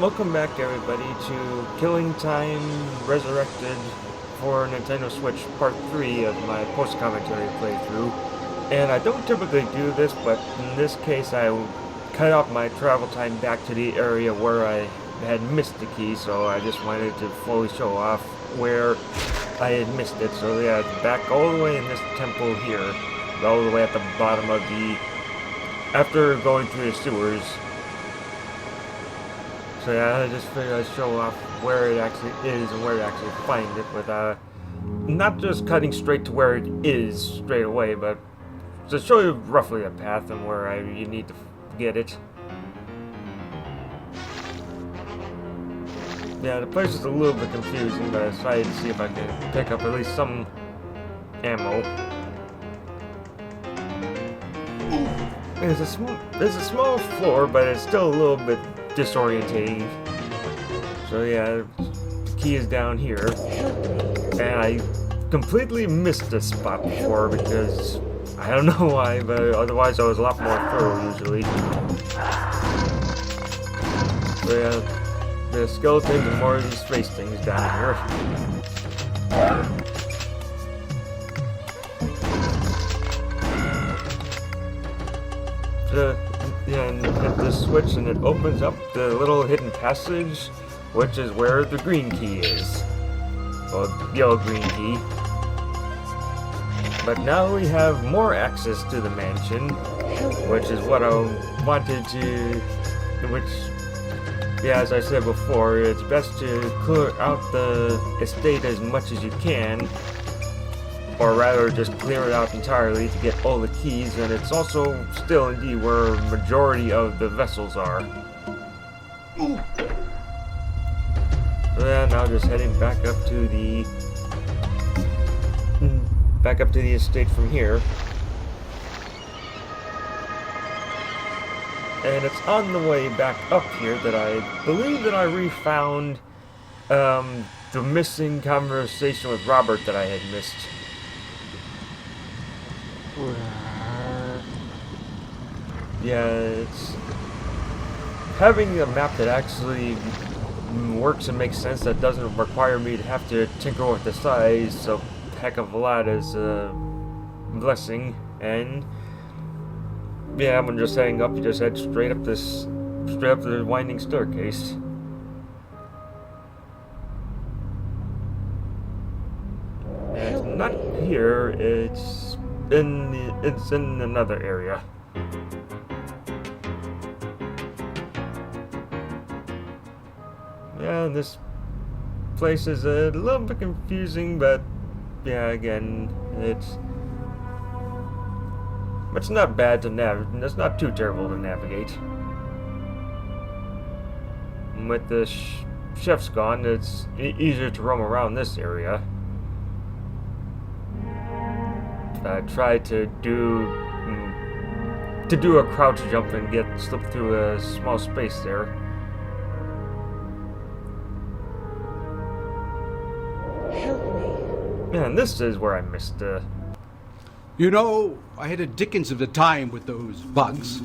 Welcome back everybody to Killing Time Resurrected for Nintendo Switch Part 3 of my post-commentary playthrough. And I don't typically do this, but in this case I cut off my travel time back to the area where I had missed the key, so I just wanted to fully show off where I had missed it. So yeah, it's back all the way in this temple here, all the way at the bottom of the... after going through the sewers. So yeah, I just figured I'd show off where it actually is and where to actually find it, with not just cutting straight to where it is straight away, but to show you roughly a path and where you need to get it. Yeah, the place is a little bit confusing, but I decided to see if I can pick up at least some ammo. There's a small floor, but it's still a little bit disorientating. So yeah, the key is down here, and I completely missed this spot before because I don't know why, but otherwise I was a lot more thorough usually. So yeah, the skeletons and more of these space things down here. Yeah, and hit the switch and it opens up the little hidden passage, which is where the green key is. Well, yellow-green key. But now we have more access to the mansion, which is what I wanted to... yeah, as I said before, it's best to clear out the estate as much as you can, or rather just clear it out entirely to get all the keys, and it's also still indeed where a majority of the vessels are. So yeah, now just heading back up to the estate from here. And it's on the way back up here that I believe that I refound the missing conversation with Robert that I had missed. Yeah, it's having a map that actually works and makes sense, that doesn't require me to have to tinker with the size so heck of a lot, is a blessing. And yeah, I'm just heading up. You just head straight up the winding staircase. And it's not here. It's in another area. Yeah, this place is a little bit confusing, but yeah, again, it's not bad to navigate. It's not too terrible to navigate. With the chef's gone, it's easier to roam around this area. I tried to do a crouch jump and slip through a small space there. Help me. Yeah, and this is where I missed. You know, I had a dickens of a time with those bugs.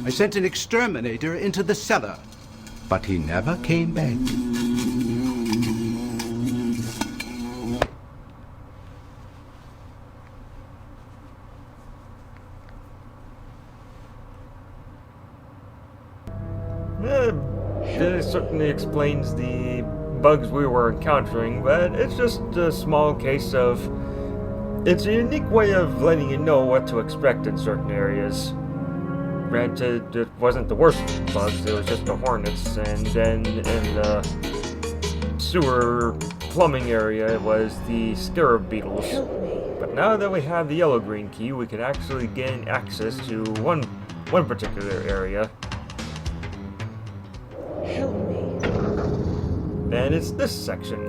I sent an exterminator into the cellar, but he never came back. It certainly explains the bugs we were encountering, but it's just a small case of... it's a unique way of letting you know what to expect in certain areas. Granted, it wasn't the worst bugs, it was just the hornets, and then in the sewer plumbing area it was the scarab beetles. But now that we have the yellow-green key, we can actually gain access to one particular area. Help me. And it's this section.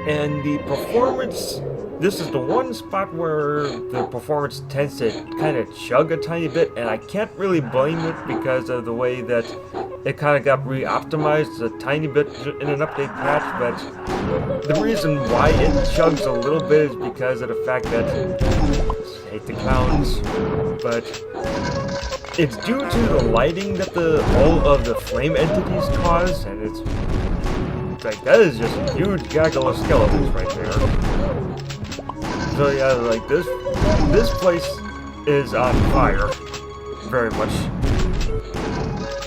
And the performance, this is the one spot where the performance tends to kind of chug a tiny bit, and I can't really blame it because of the way that it kind of got re-optimized a tiny bit in an update patch, but the reason why it chugs a little bit is because of the fact that, I hate the clowns, but it's due to the lighting that all of the flame entities cause, and it's like, that is just a huge gaggle of skeletons right there. So yeah, like this place is on fire, very much.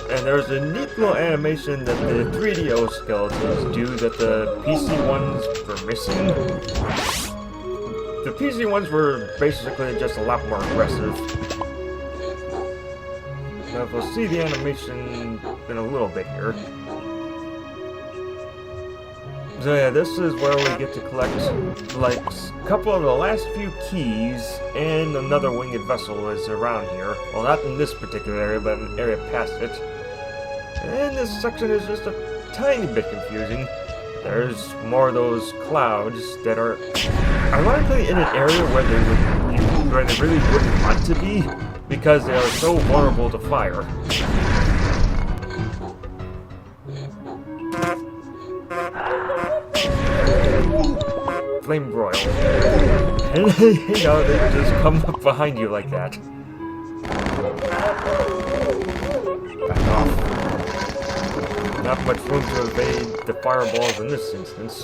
And there's a neat little animation that the 3DO skeletons do that the PC ones were missing. The PC ones were basically just a lot more aggressive. Now we'll see the animation in a little bit here. So yeah, this is where we get to collect like a couple of the last few keys, and another winged vessel is around here. Well, not in this particular area, but in an area past it. And this section is just a tiny bit confusing. There's more of those clouds that are ironically in an area where they really wouldn't want to be, because they are so vulnerable to fire. Flame broil. And you know, they just come up behind you like that. Back off. Not much room to evade the fireballs in this instance.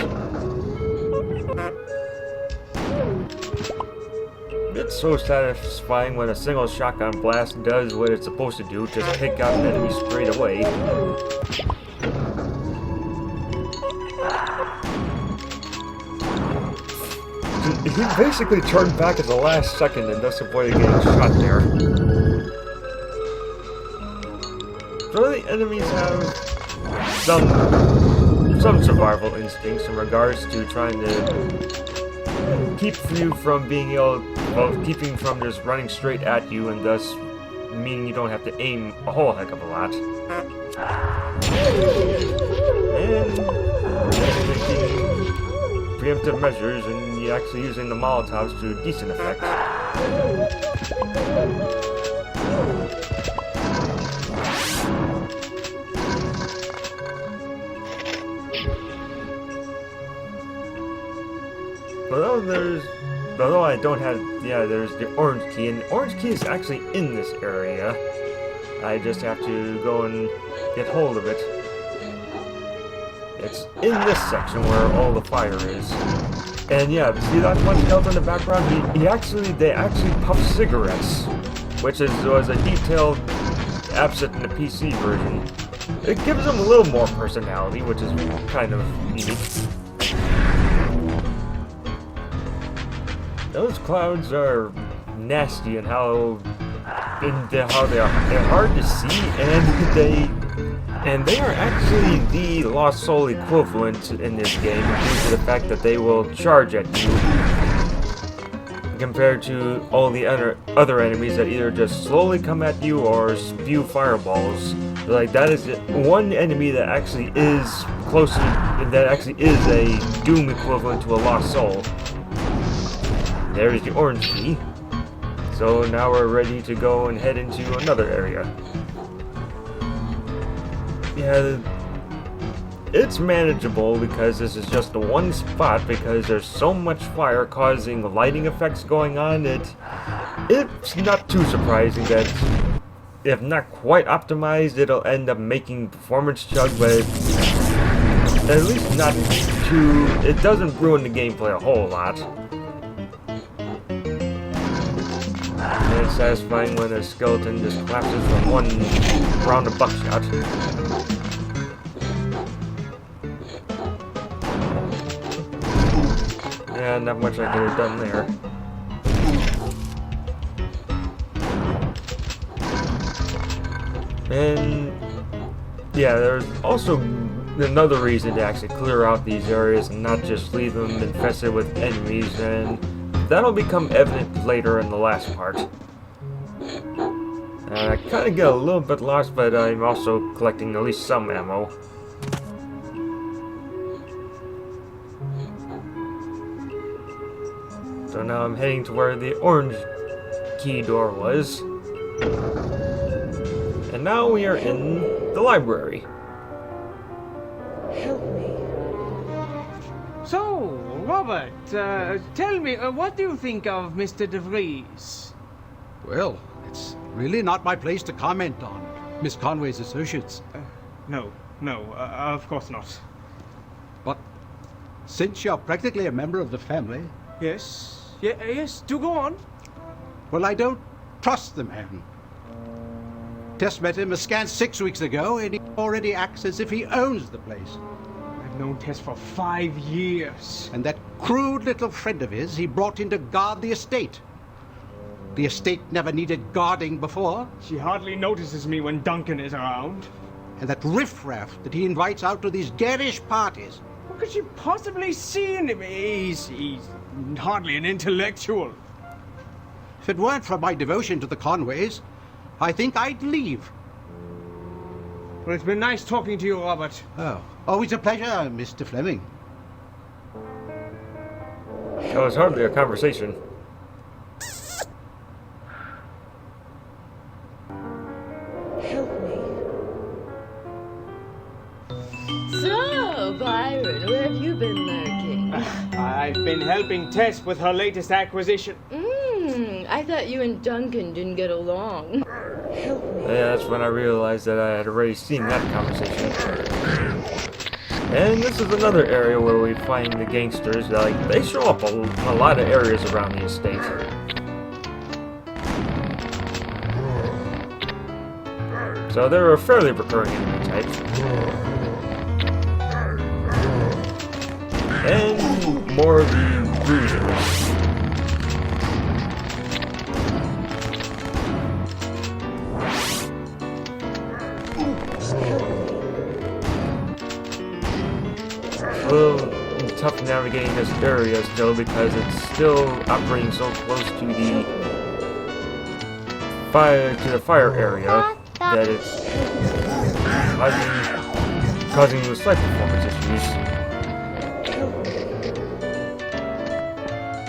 It's so satisfying when a single shotgun blast does what it's supposed to do, just take out an enemy straight away. He basically turned back at the last second and thus avoided getting shot there. So the enemies have some survival instincts in regards to trying to keep you from being keeping from just running straight at you, and thus meaning you don't have to aim a whole heck of a lot. And taking preemptive measures and actually using the Molotovs to decent effect. Although I don't have, there's the orange key, and the orange key is actually in this area. I just have to go and get hold of it. It's in this section where all the fire is. And yeah, see that one skeleton in the background? They actually puff cigarettes, which was a detail absent in the PC version. It gives them a little more personality, which is kind of neat. Those clouds are nasty in how they're hard to see, and they are actually the Lost Soul equivalent in this game due to the fact that they will charge at you compared to all the other enemies that either just slowly come at you or spew fireballs. Like, that is one enemy that actually is a Doom equivalent to a Lost Soul. There's the orange key. So now we're ready to go and head into another area. Yeah, it's manageable because this is just the one spot, because there's so much fire causing lighting effects going on. It's not too surprising that if not quite optimized, it'll end up making performance chug, but at least not too, it doesn't ruin the gameplay a whole lot. And it's satisfying when a skeleton just collapses from one round of buckshot. Yeah, not much I could have done there. And yeah, there's also another reason to actually clear out these areas and not just leave them infested with enemies, and that'll become evident later in the last part. I kind of get a little bit lost, but I'm also collecting at least some ammo. So now I'm heading to where the orange key door was. And now we are in the library. Help me. So, Robert, tell me, what do you think of Mr. De Vries? Well, it's really not my place to comment on Miss Conway's associates. No, of course not. But since you're practically a member of the family, Yes, yes, do go on. well, I don't trust the man. Tess met him a scant 6 weeks ago, and he already acts as if he owns the place. I've known Tess for 5 years. And that crude little friend of his he brought in to guard the estate. The estate never needed guarding before. She hardly notices me when Duncan is around. And that riffraff that he invites out to these garish parties. What could she possibly see in him? He's hardly an intellectual. If it weren't for my devotion to the Conways, I think I'd leave. Well, it's been nice talking to you, Robert. Oh, always a pleasure, Mr. Fleming. That was hardly a conversation. Help me. So, Byron, where have you been lurking? I've been helping Tess with her latest acquisition. I thought you and Duncan didn't get along. Help me. Yeah, that's when I realized that I had already seen that conversation. And this is another area where we find the gangsters. They show up a lot of areas around the estate. So they're a fairly recurring enemy type. And more of the bruisers. A little tough navigating this area still because it's still operating so close to the fire area that it's causing slight performance issues.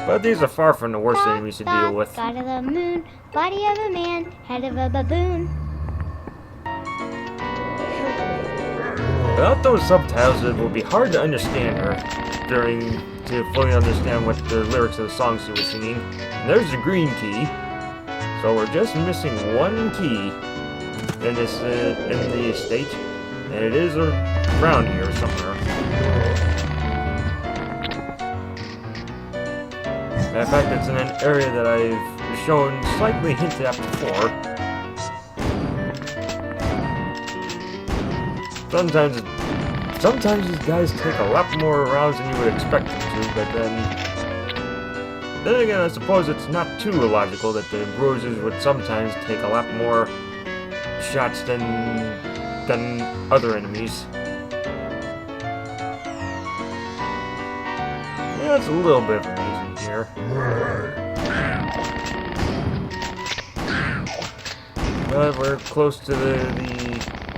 But these are far from the worst enemies to deal with. God of the moon, body of a man, head of a baboon. Without those subtitles, it will be hard to understand her to fully understand what the lyrics of the songs she was singing. And there's the green key, so we're just missing one key in the estate, and it is around here somewhere. Matter of fact, it's in an area that I've shown slightly hinted at before. Sometimes these guys take a lot more rounds than you would expect them to, but then again, I suppose it's not too illogical that the bruisers would sometimes take a lot more shots than other enemies. Yeah, it's a little bit amazing here. But we're close to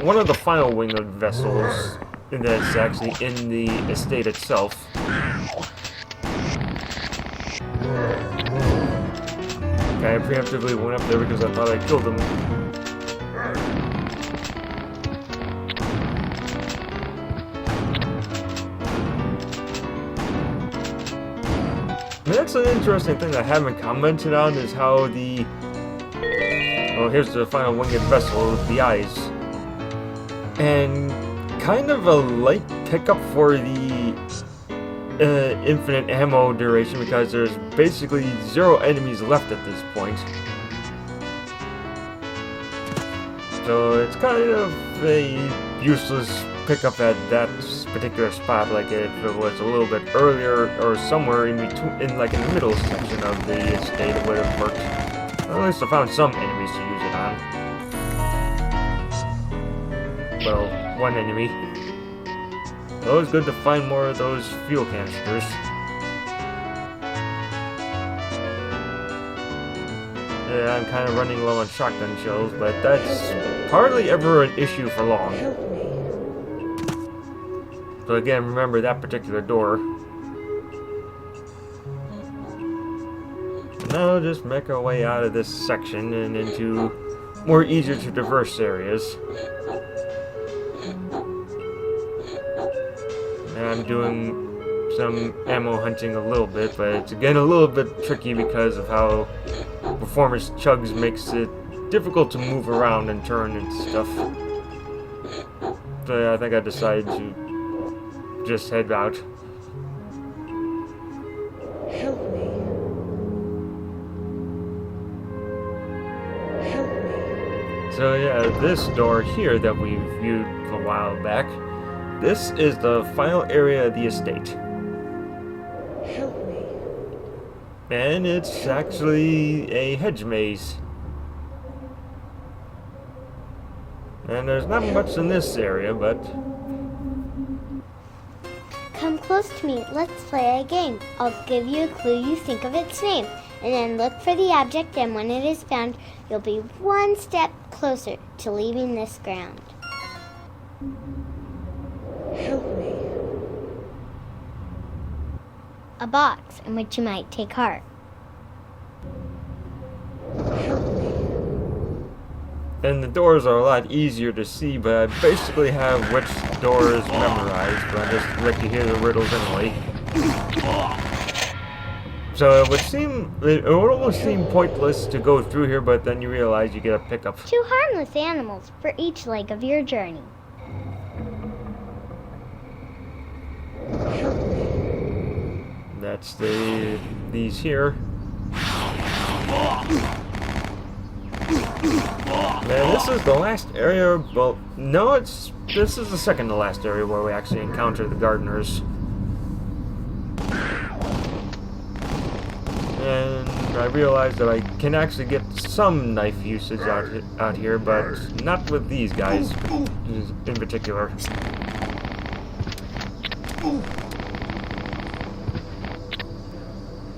one of the final winged vessels that's actually in the estate itself. I preemptively went up there because I thought I killed him. And that's an interesting thing I haven't commented on is how here's the final winged vessel, the eyes. And kind of a light pickup for the infinite ammo duration because there's basically 0 enemies left at this point. So it's kind of a useless pickup at that particular spot. Like if it was a little bit earlier or somewhere in between, in the middle section of the estate, it would have worked. Or at least I found some enemies to use it on. Well, one enemy. Always good to find more of those fuel canisters. Yeah, I'm kind of running low on shotgun shells, but that's hardly ever an issue for long. Help me. So again, remember that particular door. Now just make our way out of this section and into more easier to traverse areas. And I'm doing some ammo hunting a little bit, but it's again a little bit tricky because of how Performance Chugs makes it difficult to move around and turn and stuff. So yeah, I think I decided to just head out. Help me. Help me. So yeah, this door here that we viewed a while back, this is the final area of the estate. Help me. And it's actually a hedge maze. And there's not much in this area, but... Come close to me. Let's play a game. I'll give you a clue you think of its name. And then look for the object, and when it is found, you'll be one step closer to leaving this ground. Help me. A box in which you might take heart. Help me. And the doors are a lot easier to see, but I basically have which doors memorized, but I just let you hear the riddles anyway. So it would almost seem pointless to go through here, but then you realize you get a pickup. 2 harmless animals for each leg of your journey. That's these here. Man, this is the last area. Well, no, this is the second to last area where we actually encounter the gardeners. And I realized that I can actually get some knife usage out here, but not with these guys in particular.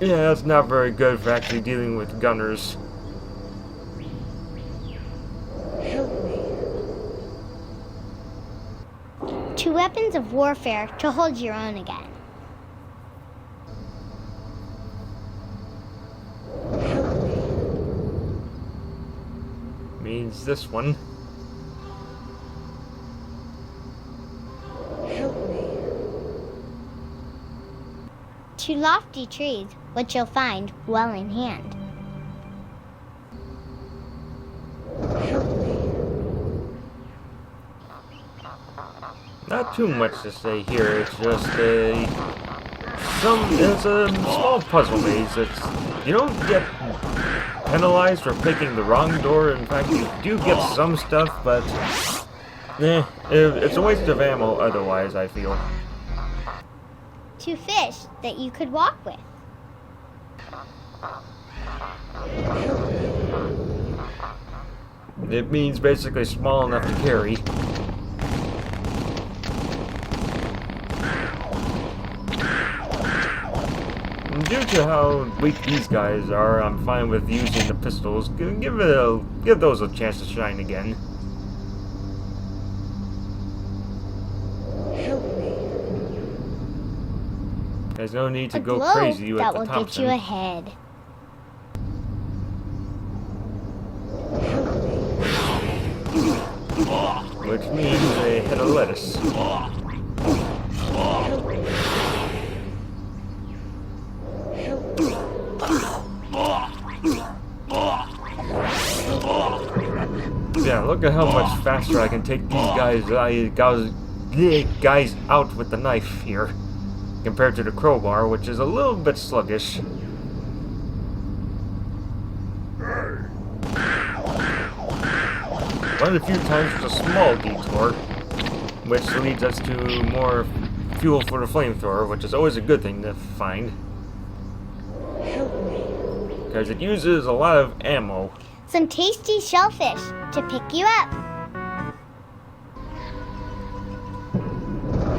Yeah, that's not very good for actually dealing with gunners. Help me. 2 weapons of warfare to hold your own again. Help me. Means this one. Help me. 2 lofty trees, which you'll find well in hand. Help me. Not too much to say here. It's just it's a small puzzle maze. You don't get penalized for picking the wrong door. In fact, you do get some stuff, but it's a waste of ammo otherwise, I feel. 2 fish that you could walk with. It means basically small enough to carry. Due to how weak these guys are, I'm fine with using the pistols. Give those a chance to shine again. Help me. There's no need to A go globe crazy with that the will get Thompson. you ahead. Which means a head of lettuce. Yeah, look at how much faster I can take these guys out with the knife here, compared to the crowbar, which is a little bit sluggish. One of the few times there's a small detour, which leads us to more fuel for the flamethrower, which is always a good thing to find. Help me. Because it uses a lot of ammo. Some tasty shellfish to pick you up.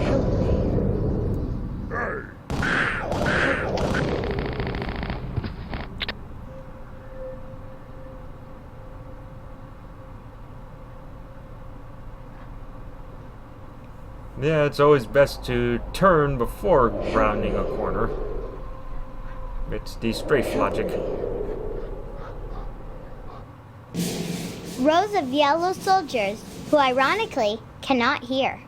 Help me. Yeah, it's always best to turn before rounding a corner. It's the strafe logic. Rows of yellow soldiers who ironically cannot hear.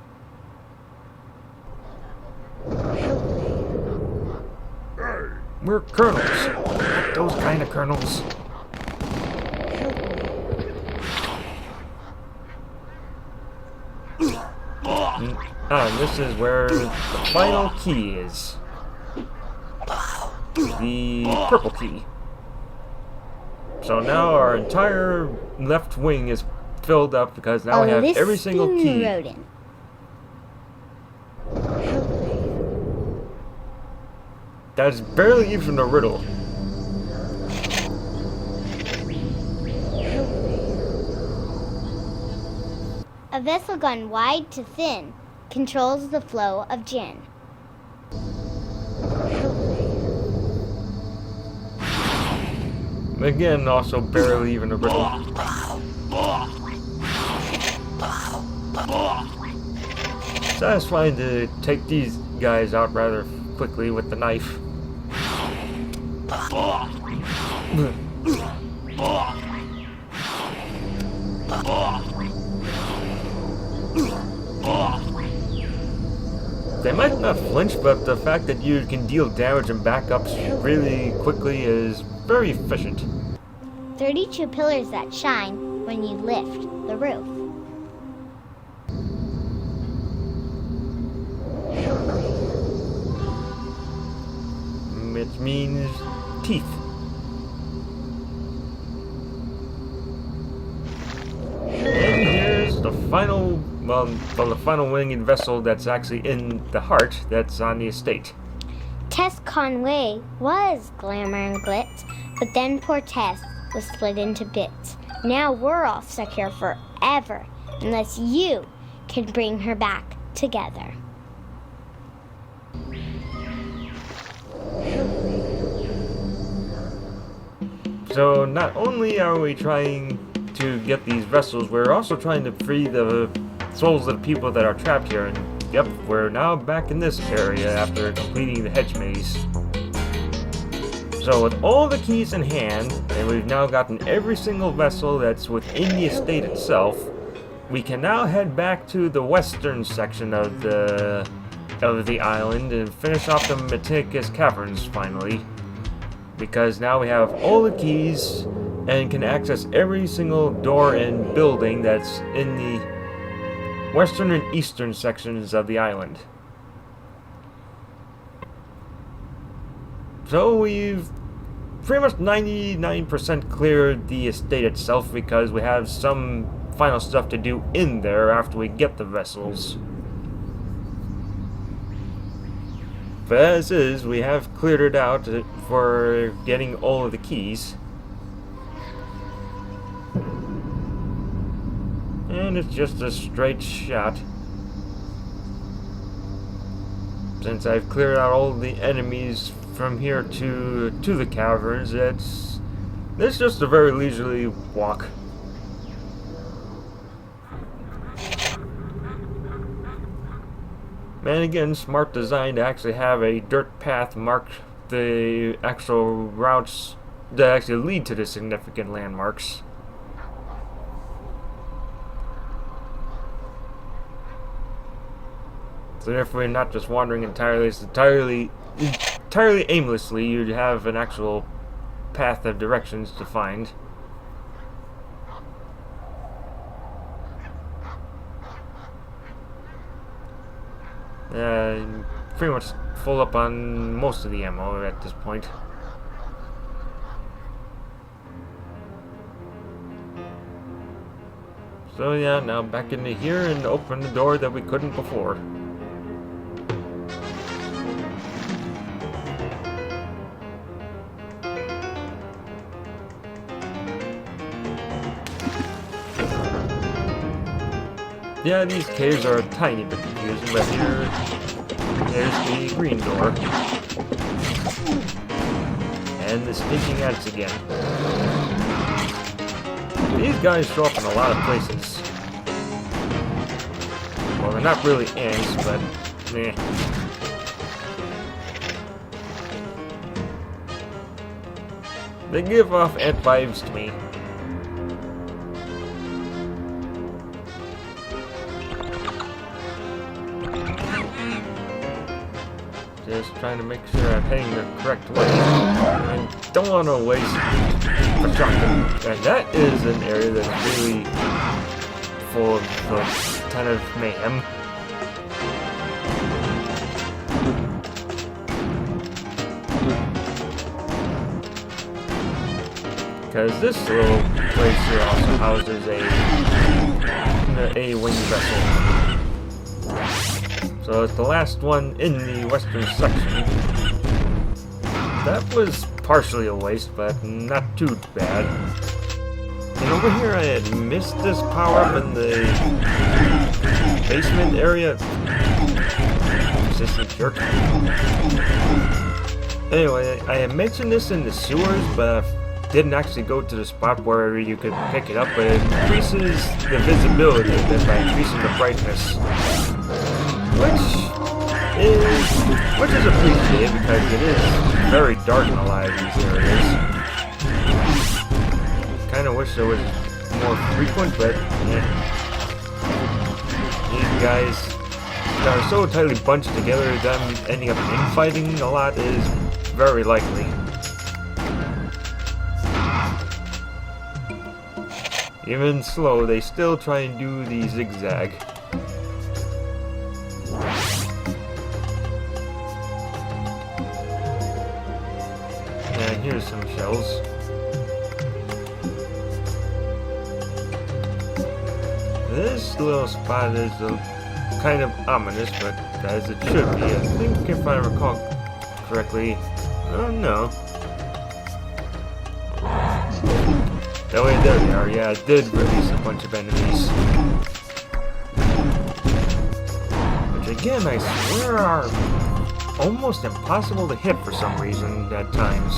We're colonels. Not those kind of colonels. And this is where the final key is. The purple key. So now our entire left wing is filled up because now we have every single key. Rodent. That's barely even a riddle. A vessel gone wide to thin controls the flow of gin. Again, also barely even a riddle. Satisfying to take these guys out rather quickly with the knife. They might not flinch, but the fact that you can deal damage and backups really quickly is very efficient. 32 pillars that shine when you lift the roof. Which means teeth. And here's the final, the final winged vessel that's actually in the heart that's on the estate. Tess Conway was glamour and glitz, but then poor Tess was split into bits. Now we're all stuck here forever, unless you can bring her back together. So not only are we trying to get these vessels, we're also trying to free the souls of the people that are trapped here. And yep, we're now back in this area after completing the hedge maze. So with all the keys in hand, and we've now gotten every single vessel that's within the estate itself, we can now head back to the western section of the island and finish off the Meticulous Caverns finally. Because now we have all the keys and can access every single door and building that's in the western and eastern sections of the island. So we've pretty much 99% cleared the estate itself because we have some final stuff to do in there after we get the vessels. But as is, we have cleared it out for getting all of the keys. And it's just a straight shot. Since I've cleared out all the enemies from here to the caverns, it's just a very leisurely walk. And again, smart design to actually have a dirt path mark the actual routes that actually lead to the significant landmarks. So therefore you're not just wandering entirely aimlessly, you'd have an actual path of directions to find. Pretty much full up on most of the ammo at this point. So yeah, now back into here and open the door that we couldn't before. Yeah, these caves are a tiny bit confusing, but here's the green door. And the stinking ants again. These guys show up in a lot of places. Well, they're not really ants, but meh. They give off ant vibes to me. Just trying to make sure I'm heading the correct way. I don't want to waste a shotgun. And that is an area that's really full of a ton of mayhem. because this little place here also houses a winged vessel. So it's the last one in the western section. That was partially a waste, but not too bad. And over here I had missed this power-up in the basement area. Resistant jerk. Anyway, I had mentioned this in the sewers, but I didn't actually go to the spot where you could pick it up, but it increases the visibility a bit by increasing the brightness. Which is appreciated because it is very dark in a lot of these areas. Kinda wish there was more frequent, but yeah. These guys that are so tightly bunched together, them ending up infighting a lot is very likely. Even slow, they still try and do the zigzag. And here's some shells. This little spot is kind of ominous, but as it should be. I think if I recall correctly. Oh no. Oh wait, there they are. Yeah, I did release a bunch of enemies. Which again, I swear are almost impossible to hit for some reason at times.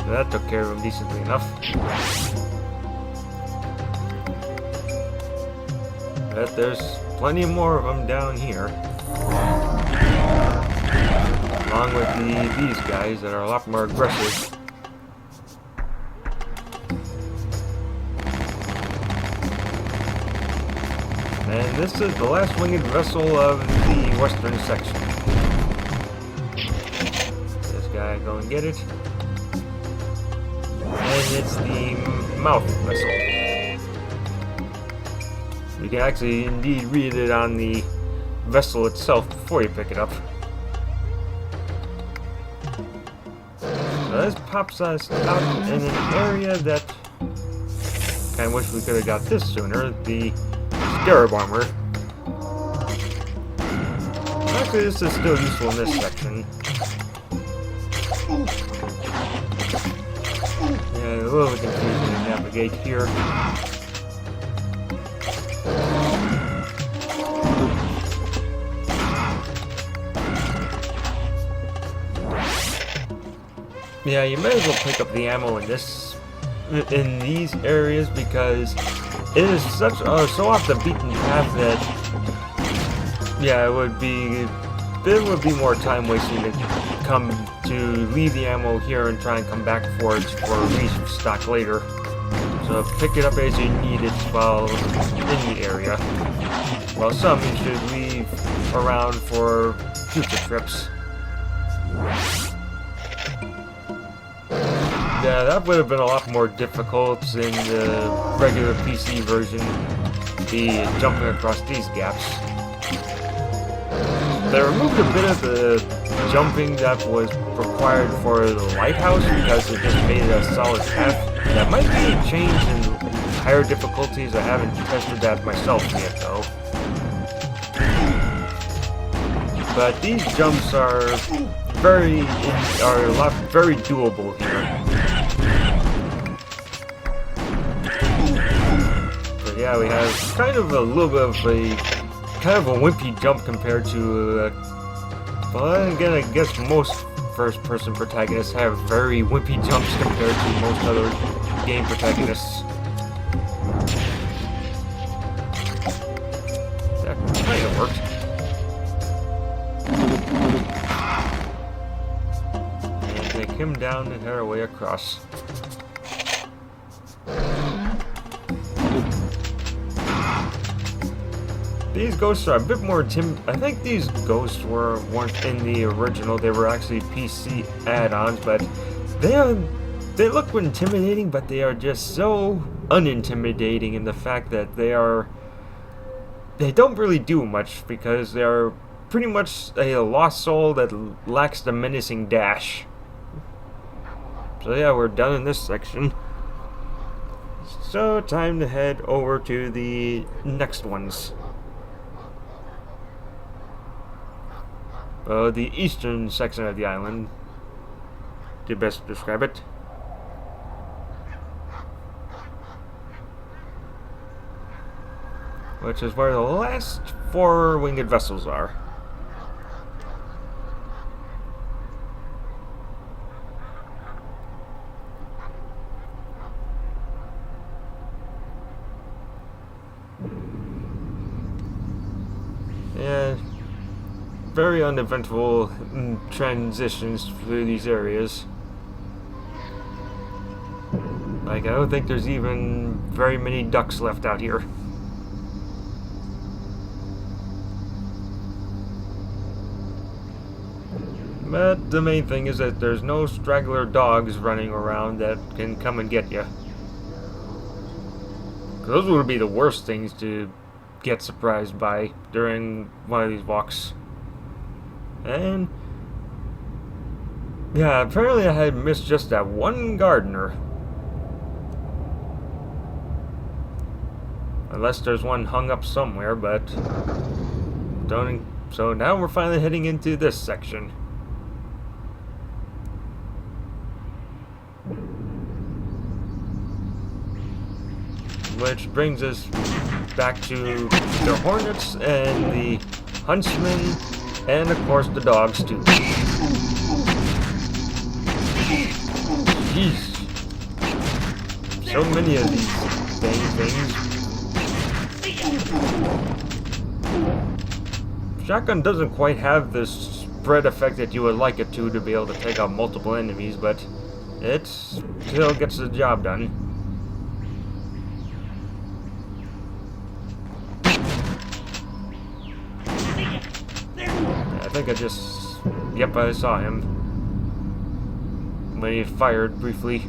That took care of him decently enough. But there's plenty more of them down here. Along with these guys that are a lot more aggressive. And this is the last winged vessel of the western section. This guy, go and get it. And it's the mouth vessel. You can actually indeed read it on the vessel itself before you pick it up. So this pops us out in an area that I wish we could have got this sooner, the scarab armor. Actually, this is still useful in this section. Yeah, a little bit confusing to navigate here. Yeah, you might as well pick up the ammo in these areas because it is such so off the beaten path that yeah, there would be more time wasting to leave the ammo here and try and come back for restock later. So pick it up as you need it while in the area. While some you should leave around for future trips. Yeah, that would have been a lot more difficult in the regular PC version, the jumping across these gaps. They removed a bit of the jumping that was required for the lighthouse because it just made it a solid path. That might be a change in higher difficulties. I haven't tested that myself yet, though. But these jumps are very doable here. So yeah, we have kind of a little bit of a wimpy jump compared to. Well, again, I guess most first-person protagonists have very wimpy jumps compared to most other game protagonists. That kind of worked. And take him down and head our way across. These ghosts are a bit more I think these ghosts weren't in the original. They were actually PC add-ons, but they look intimidating, but they are just so unintimidating in the fact that they don't really do much because they're pretty much a lost soul that lacks the menacing dash. So yeah, we're done in this section. So time to head over to the next ones. The eastern section of the island, to best describe it. Which is where the last 4 winged vessels are. Yeah, very uneventful transitions through these areas. Like, I don't think there's even very many ducks left out here. But the main thing is that there's no straggler dogs running around that can come and get you. Those would be the worst things to get surprised by during one of these walks. And yeah, apparently I had missed just that one gardener. Unless there's one hung up somewhere, but don't. So now we're finally heading into this section. Which brings us back to the Hornets and the Huntsmen, and of course the dogs too. Jeez. So many of these dang things. Shotgun doesn't quite have the spread effect that you would like it to be able to take out multiple enemies, but it still gets the job done. I think I just... Yep, I saw him when he fired briefly.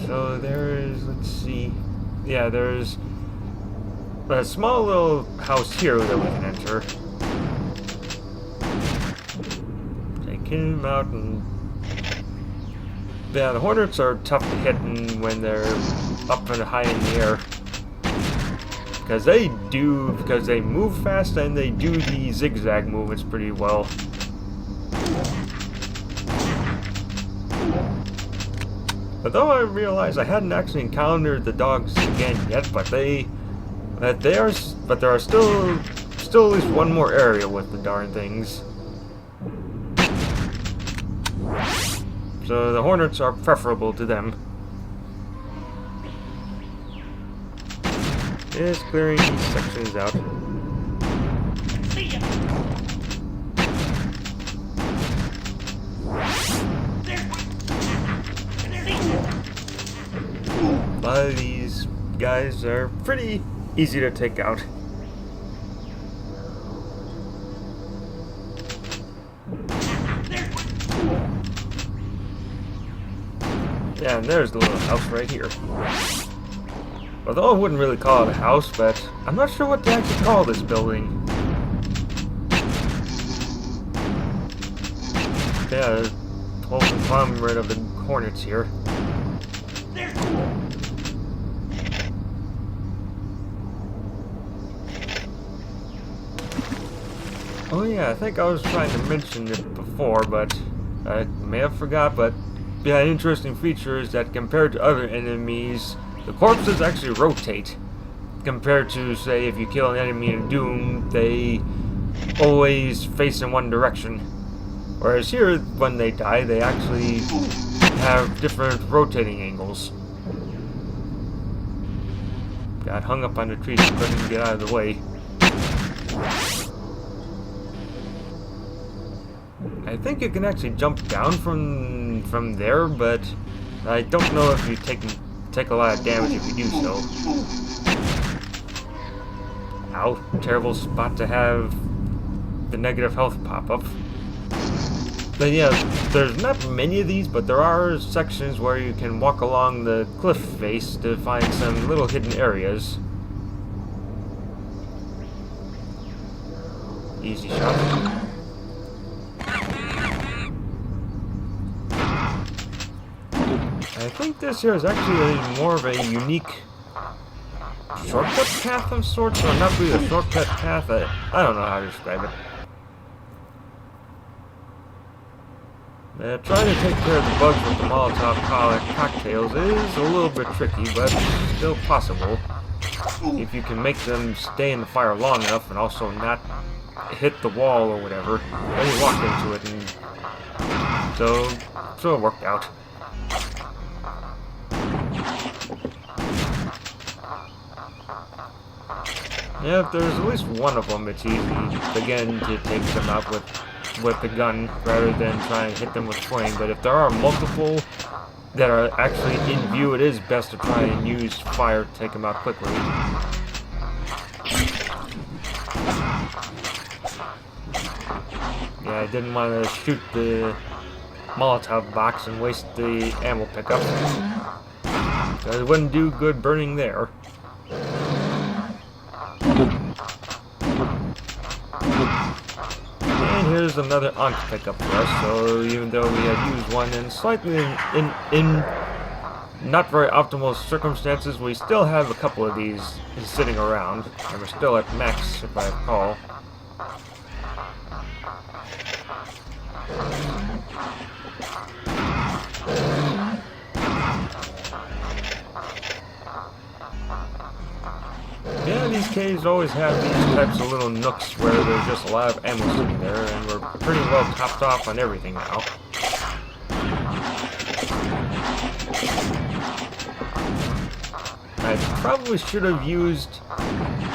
So there's... let's see... Yeah, there's a small little house here that we can enter. Take him out and... Yeah, the Hornets are tough to hit when they're up and high in the air. Because they move fast and they do the zigzag movements pretty well. Although I realized I hadn't actually encountered the dogs again yet, but there are still at least one more area with the darn things. So the Hornets are preferable to them. Just clearing these sections out. A lot of these guys are pretty easy to take out. Yeah, and there's the little house right here. Although I wouldn't really call it a house, but I'm not sure what to actually call this building. Yeah, the whole conglomerate of the Hornets here. Oh yeah, I think I was trying to mention it before, but I may have forgot, but yeah, an interesting feature is that compared to other enemies, the corpses actually rotate. Compared to, say, if you kill an enemy in Doom, they always face in one direction. Whereas here, when they die, they actually have different rotating angles. Got hung up on the tree, so couldn't get out of the way. I think you can actually jump down from there, but I don't know if you take a lot of damage if you do so. Ow, terrible spot to have the negative health pop up. But yeah, there's not many of these, but there are sections where you can walk along the cliff face to find some little hidden areas. easy shot. I think this here is actually more of a unique shortcut path of sorts, or not really a shortcut path. I don't know how to describe it. Trying to take care of the bugs with the Molotov cocktails is a little bit tricky, but still possible. If you can make them stay in the fire long enough and also not hit the wall or whatever. Then you walk into it, and so it worked out. Yeah, if there's at least one of them, it's easy, again, to take them out with the gun rather than try and hit them with flame. But if there are multiple that are actually in view, it is best to try and use fire to take them out quickly. Yeah, I didn't want to shoot the Molotov box and waste the ammo pickup. It wouldn't do good burning there. And here's another Ankh pickup for us, so even though we had used one in slightly in not very optimal circumstances, we still have a couple of these sitting around, and we're still at max, if I recall. Yeah, these caves always have these types of little nooks where there's just a lot of ammo sitting there, and we're pretty well topped off on everything now. I probably should have used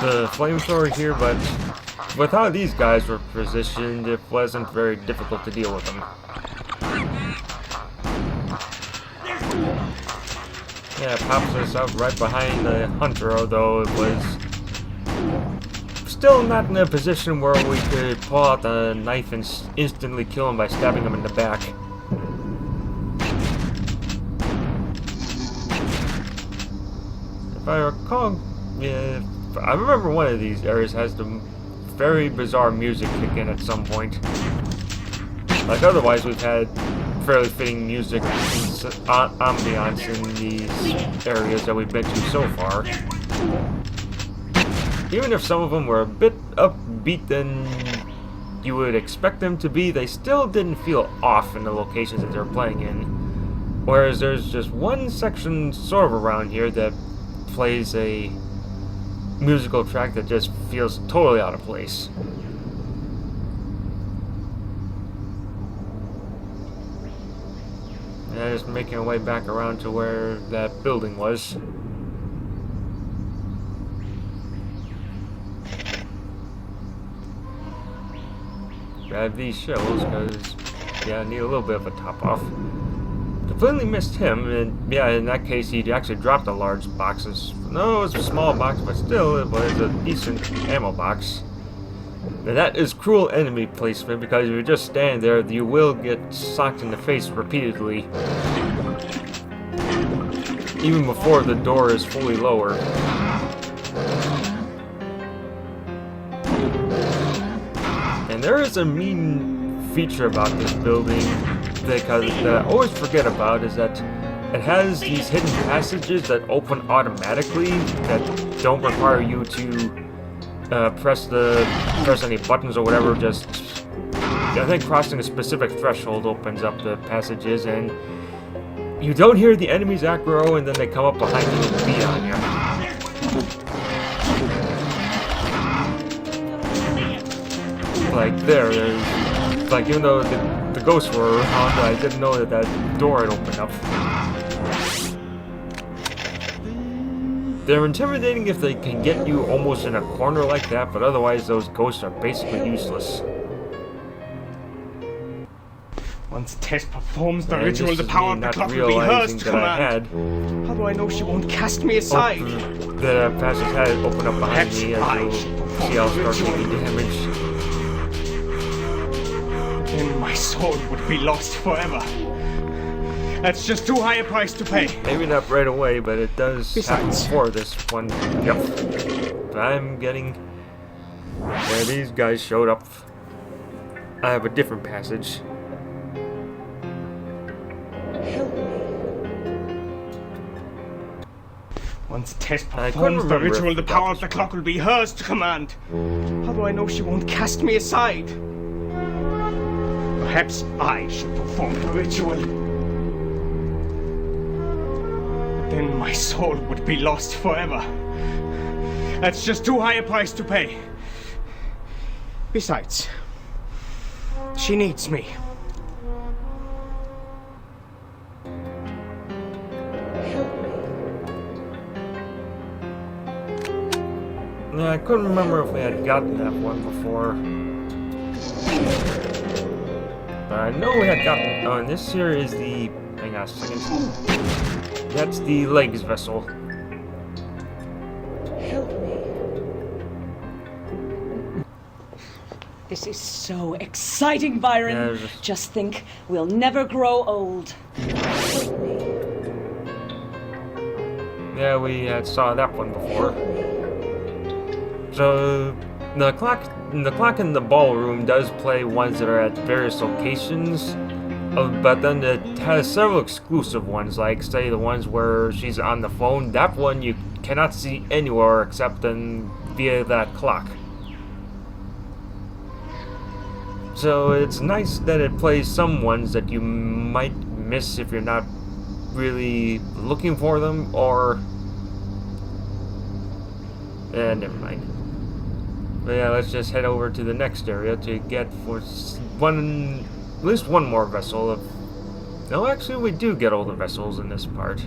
the flamethrower here, but with how these guys were positioned, it wasn't very difficult to deal with them. Yeah, it pops us up right behind the hunter, although it was still not in a position where we could pull out the knife and instantly kill him by stabbing him in the back. If I recall, yeah, I remember one of these areas has the very bizarre music kick in at some point. Like, otherwise we've had fairly fitting music ambiance in these areas that we've been to so far. Even if some of them were a bit upbeat than you would expect them to be, they still didn't feel off in the locations that they're playing in. Whereas there's just one section sort of around here that plays a musical track that just feels totally out of place. Yeah, just making our way back around to where that building was. Grab these shells, because, yeah, I need a little bit of a top off. Completely missed him, and yeah, in that case, he actually dropped a large box. No, it was a small box, but still, it was a decent ammo box. And that is cruel enemy placement, because if you just stand there, you will get socked in the face repeatedly. Even before the door is fully lowered. And there is a mean feature about this building that I always forget about, is that it has these hidden passages that open automatically that don't require you to press any buttons or whatever. Just, I think crossing a specific threshold opens up the passages, and you don't hear the enemies aggro, and then they come up behind you and beat on you. Like there's like, even though the ghosts were around, I didn't know that that door had opened up. They're intimidating if they can get you almost in a corner like that, but otherwise those ghosts are basically useless. Once Tess performs the And ritual, this the is power me of the not clock will be hers realizing to that I command. had How do I know she won't cast me aside? the passage had it open up behind That's me, right. as you'll see I'll start taking damage. Then my soul would be lost forever. That's just too high a price to pay. Maybe not right away, but it does happen Besides. before this one. Yep. But I'm getting Yeah, these guys showed up. I have a different passage. Help me. Once Tess I couldn't performs the remember ritual, if the we power got of the clock will be hers to command. How do I know she won't cast me aside? Perhaps I should perform the ritual. Then my soul would be lost forever. That's just too high a price to pay. Besides, she needs me. Help me. Yeah, I couldn't remember if we had gotten that one before. But I know we had gotten. Oh, and this here is the. Hang on a second. That's the legs vessel. Help me. This is so exciting, Byron. Yeah, just- Just think, we'll never grow old. Help me. Yeah, we had saw that one before. So the clock in the ballroom does play ones that are at various locations, but then it has several exclusive ones, like say the ones where she's on the phone. That one you cannot see anywhere except via that clock. So it's nice that it plays some ones that you might miss if you're not really looking for them, or never mind. But yeah, let's just head over to the next area to get for at least one more vessel of. No, actually, we do get all the vessels in this part.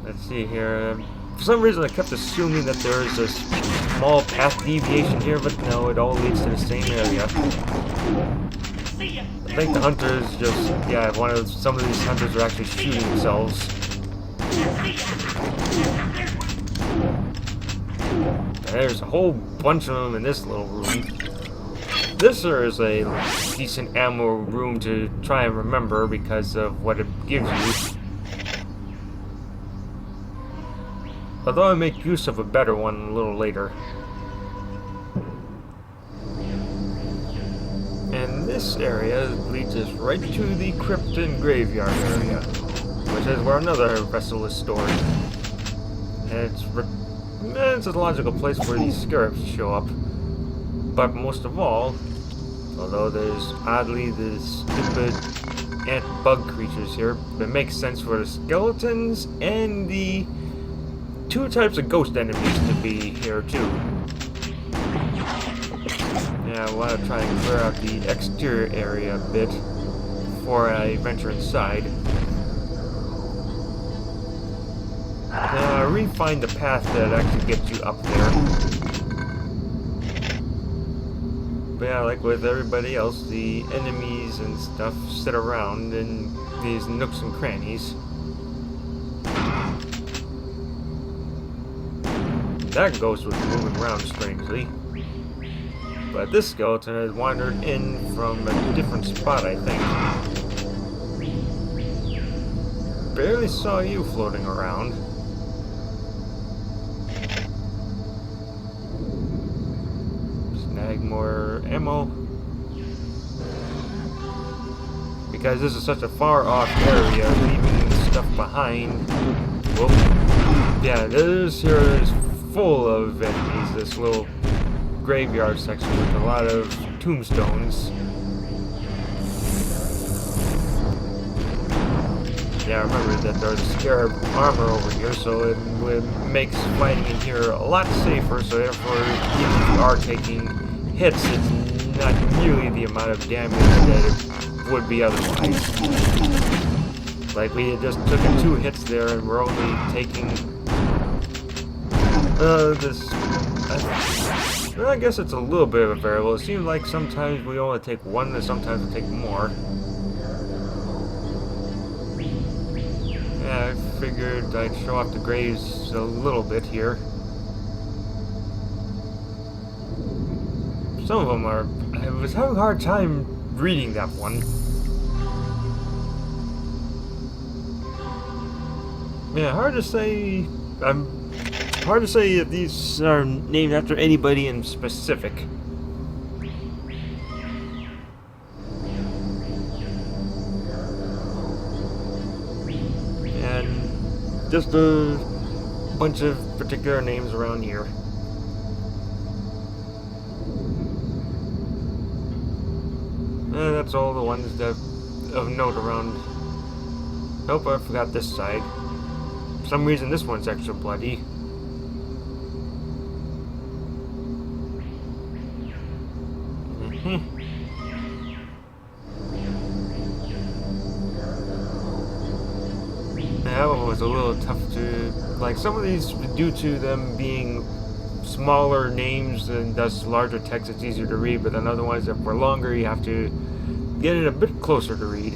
Let's see here. For some reason, I kept assuming that there is a small path deviation here, but no, it all leads to the same area. I think the hunters just, yeah, some of these hunters are actually shooting themselves. There's a whole bunch of them in this little room. This is a decent ammo room to try and remember because of what it gives you. Although I make use of a better one a little later. And this area leads us right to the crypt and graveyard area, which is where another vessel is stored. And it's a logical place where these scarabs show up. But most of all, although there's oddly the stupid ant bug creatures here, it makes sense for the skeletons and the two types of ghost enemies to be here too. Yeah, I want to try and clear out the exterior area a bit before I venture inside. Now, I re-find the path that actually gets you up there. But yeah, like with everybody else, the enemies and stuff sit around in these nooks and crannies. That ghost was moving around strangely. But this skeleton has wandered in from a different spot, I think. Barely saw you floating around. Snag more ammo. Because this is such a far off area, leaving stuff behind. Whoop. Yeah, this here is full of enemies, this little graveyard section with a lot of tombstones. Yeah, I remember that there's scarab armor over here, so it makes fighting in here a lot safer, so therefore, even if you are taking hits, it's not nearly the amount of damage that it would be otherwise. Like, we had just took 2 hits there, and we're only taking well, I guess it's a little bit of a variable. It seems like sometimes we only take 1 and sometimes we take more. Yeah, I figured I'd show off the graves a little bit here. Some of them are... I was having a hard time reading that one. Yeah, hard to say... hard to say if these are named after anybody in specific. And just a bunch of particular names around here. And that's all the ones that of note around. Nope, I forgot this side. For some reason this one's extra bloody. That one was a little tough to, like, some of these, due to them being smaller names and thus larger text, it's easier to read, but then other ones that were longer, you have to get it a bit closer to read.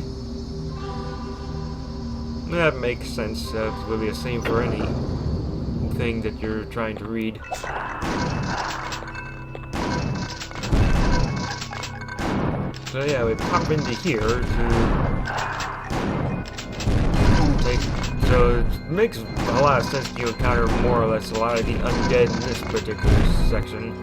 That makes sense. That's really the same for any thing that you're trying to read. So yeah, we pop into here to take. So it makes a lot of sense to encounter more or less a lot of the undead in this particular section.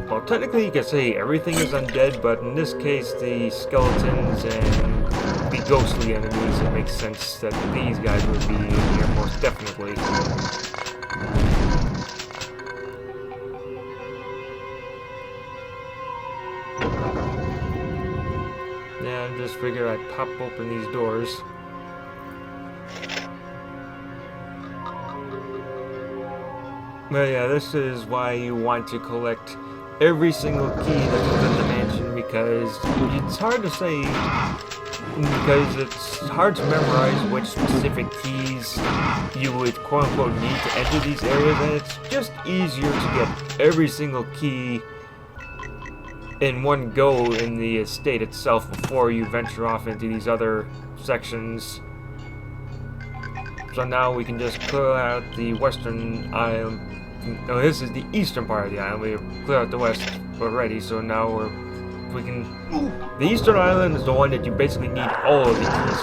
Well, technically you could say everything is undead, but in this case the skeletons and the ghostly enemies, it makes sense that these guys would be in here most definitely. Yeah, I just figured I'd pop open these doors. But yeah, this is why you want to collect every single key that's within the mansion, because it's hard to say, because it's hard to memorize which specific keys you would quote-unquote need to enter these areas, and it's just easier to get every single key in one go in the estate itself before you venture off into these other sections. So now we can just clear out the western island. No, this is the eastern part of the island. We cleared out the west already, so now we can. The eastern island is the one that you basically need all of the keys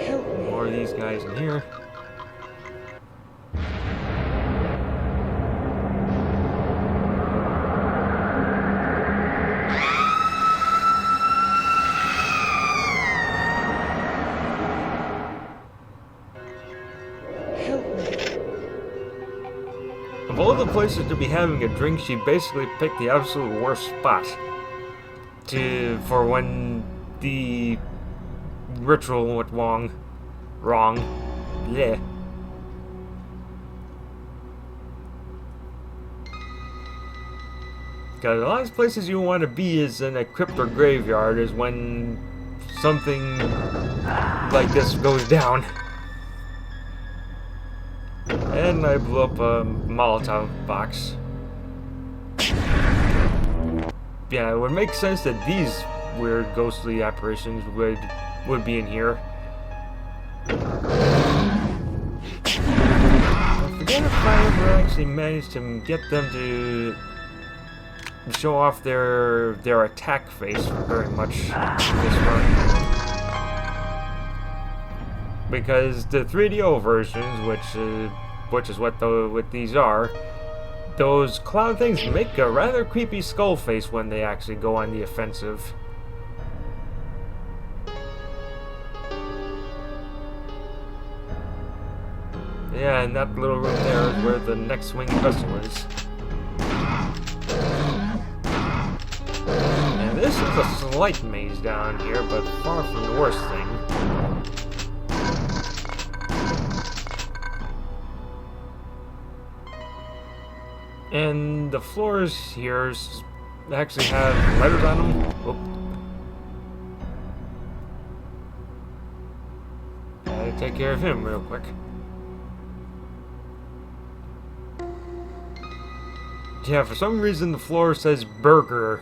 for. More of these guys in here. Of all the places to be having a drink, she basically picked the absolute worst spot for when the ritual went wrong. Yeah. Because a lot of places you want to be is in a crypt or graveyard is when something like this goes down. And I blew up a Molotov box. Yeah, it would make sense that these weird ghostly apparitions would be in here. I forget if I ever actually managed to get them to show off their attack face very much this run. Because the 3DO versions, which is what these are, those clown things make a rather creepy skull face when they actually go on the offensive. Yeah, and that little room there is where the next swing vessel is. And this is a slight maze down here, but far from the worst thing. And the floors here actually have letters on them. Gotta take care of him real quick. Yeah, for some reason the floor says burger.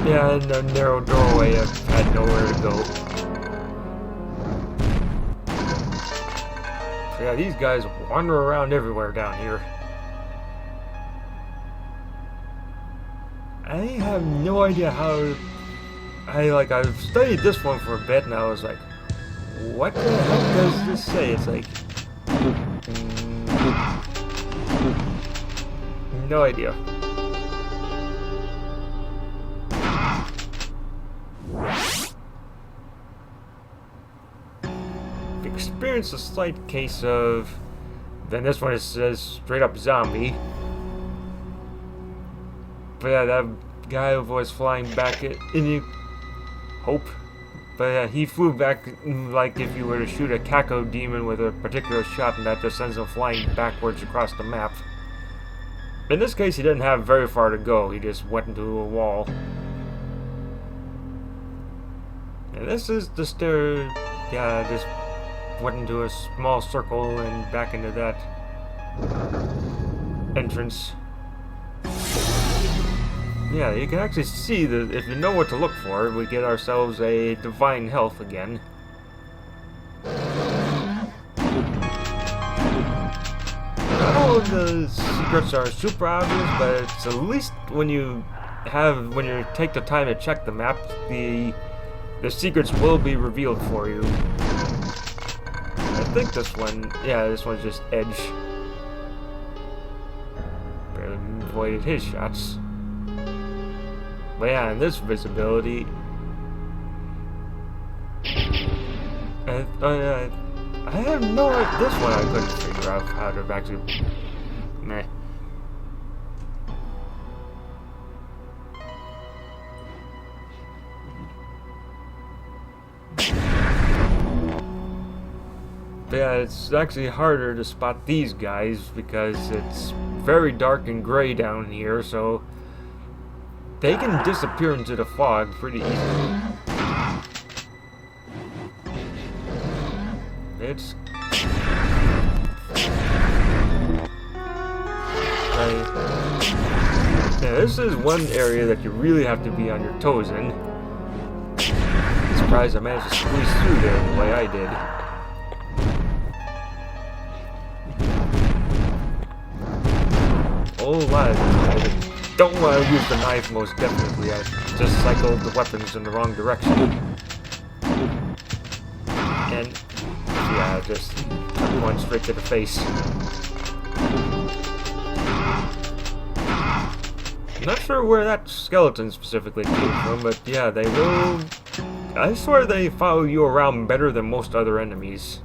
Yeah, and a narrow doorway, I had nowhere to go. So yeah, these guys wander around everywhere down here. I have no idea how. I've studied this one for a bit, and I was like, what the heck does this say? It's like, no idea. Experienced a slight case of. Then this one it says straight up zombie. But yeah, that guy who was flying back in hope. But yeah, he flew back like if you were to shoot a Kako demon with a particular shot, and that just sends him flying backwards across the map. In this case, he didn't have very far to go. He just went into a wall. And this is the stair. Yeah, just went into a small circle and back into that entrance. Yeah, you can actually see that if you know what to look for, we get ourselves a divine health again. Not all of the secrets are super obvious, but it's at least when you take the time to check the map, the secrets will be revealed for you. I think this one's just edge. Barely avoided his shots. But yeah, in this visibility, I have no idea. This one I couldn't figure out how to actually. Meh. But yeah, it's actually harder to spot these guys because it's very dark and gray down here, so they can disappear into the fog pretty easily. It's yeah, this is one area that you really have to be on your toes in. I'm surprised I managed to squeeze through there the way I did. Oh, lot. I don't want to use the knife most definitely. I just cycled the weapons in the wrong direction. And yeah, just going straight to the face. I'm not sure where that skeleton specifically came from, but yeah, they will. I swear they follow you around better than most other enemies.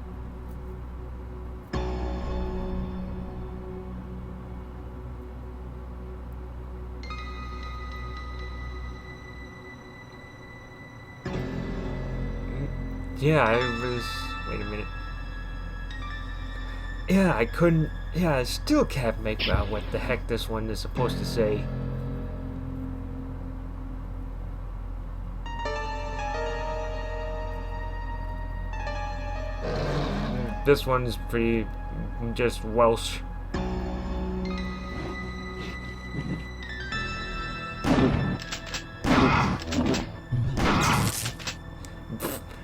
Yeah, I was. Wait a minute. Yeah, I couldn't. Yeah, I still can't make out what the heck this one is supposed to say. This one's pretty. Just Welsh.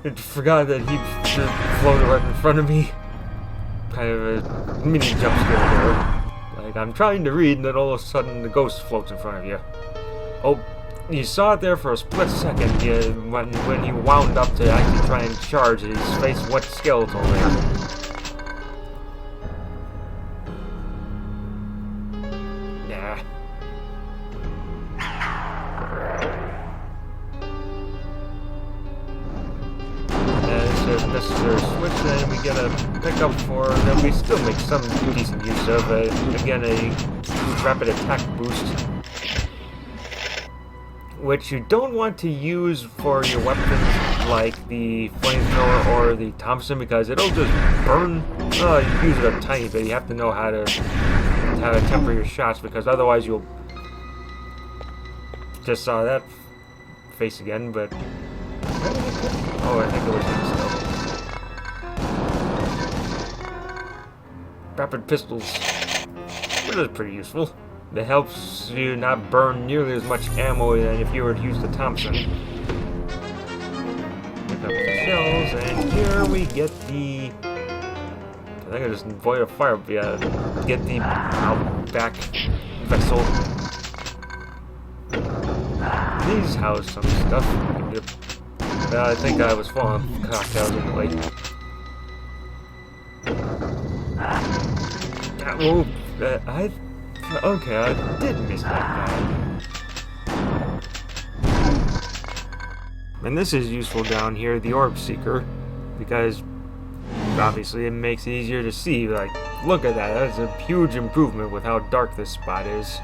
I forgot that he just floated right in front of me. Kind of a mini jump scare there. Like, I'm trying to read, and then all of a sudden the ghost floats in front of you. Oh, you saw it there for a split second when he wound up to actually try and charge his face. What skeletal there? Necessary switch that we get a pickup for that we still make some decent use of. Again, a rapid attack boost, which you don't want to use for your weapons like the flamethrower or the Thompson because it'll just burn. You use it a tiny bit. You have to know how to temper your shots because otherwise you'll. Just saw that face again, but oh, I think it was him still. Rapid pistols, which is pretty useful. It helps you not burn nearly as much ammo than if you were to use the Thompson. Pick up the shells, and here we get the. I think I just avoid a fire. Yeah, get the back vessel. these house some stuff. Yep. I think I was falling off cocktails anyway. Whoa, okay, I did miss that guy. And this is useful down here, the Orb Seeker, because obviously it makes it easier to see. Like, look at that, that's a huge improvement with how dark this spot is.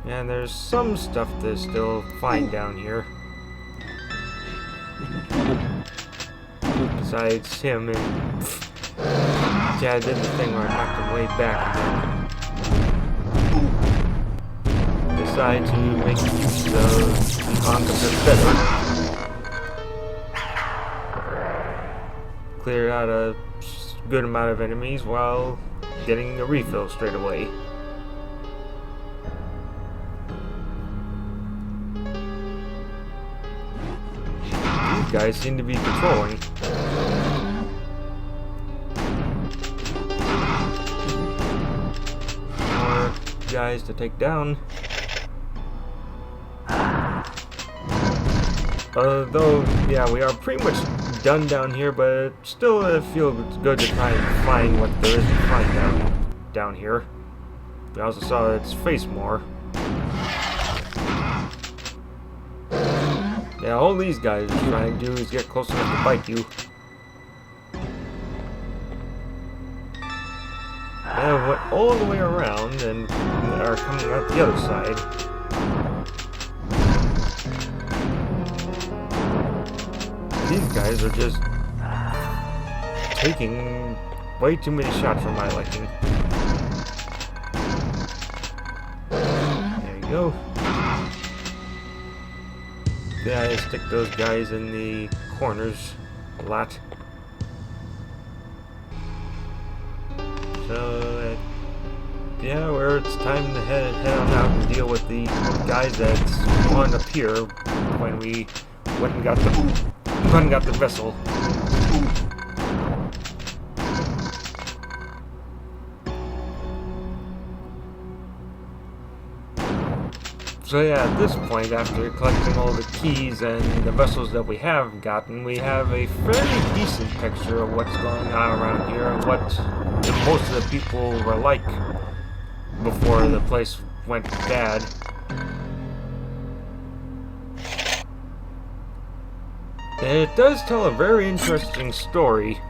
And there's some stuff to still find down here. Besides him and... yeah, I did the thing where I knocked him way back and then decide to make the octopus better. Clear out a good amount of enemies while getting a refill straight away. These guys seem to be patrolling. More guys to take down. Though, yeah, we are pretty much done down here, but still I feel it's good to try and find what there is to find down here. We also saw its face more. Yeah, all these guys are trying to do is get close enough to bite you. Yeah, went all the way around and are coming out the other side. These guys are just taking way too many shots for my liking. There you go. Yeah, I stick those guys in the corners a lot. So, yeah, where it's time to head on out and deal with the guys that spawned up here when we went and got the vessel. So yeah, at this point, after collecting all the keys and the vessels that we have gotten, we have a fairly decent picture of what's going on around here and what most of the people were like before the place went bad. And it does tell a very interesting story.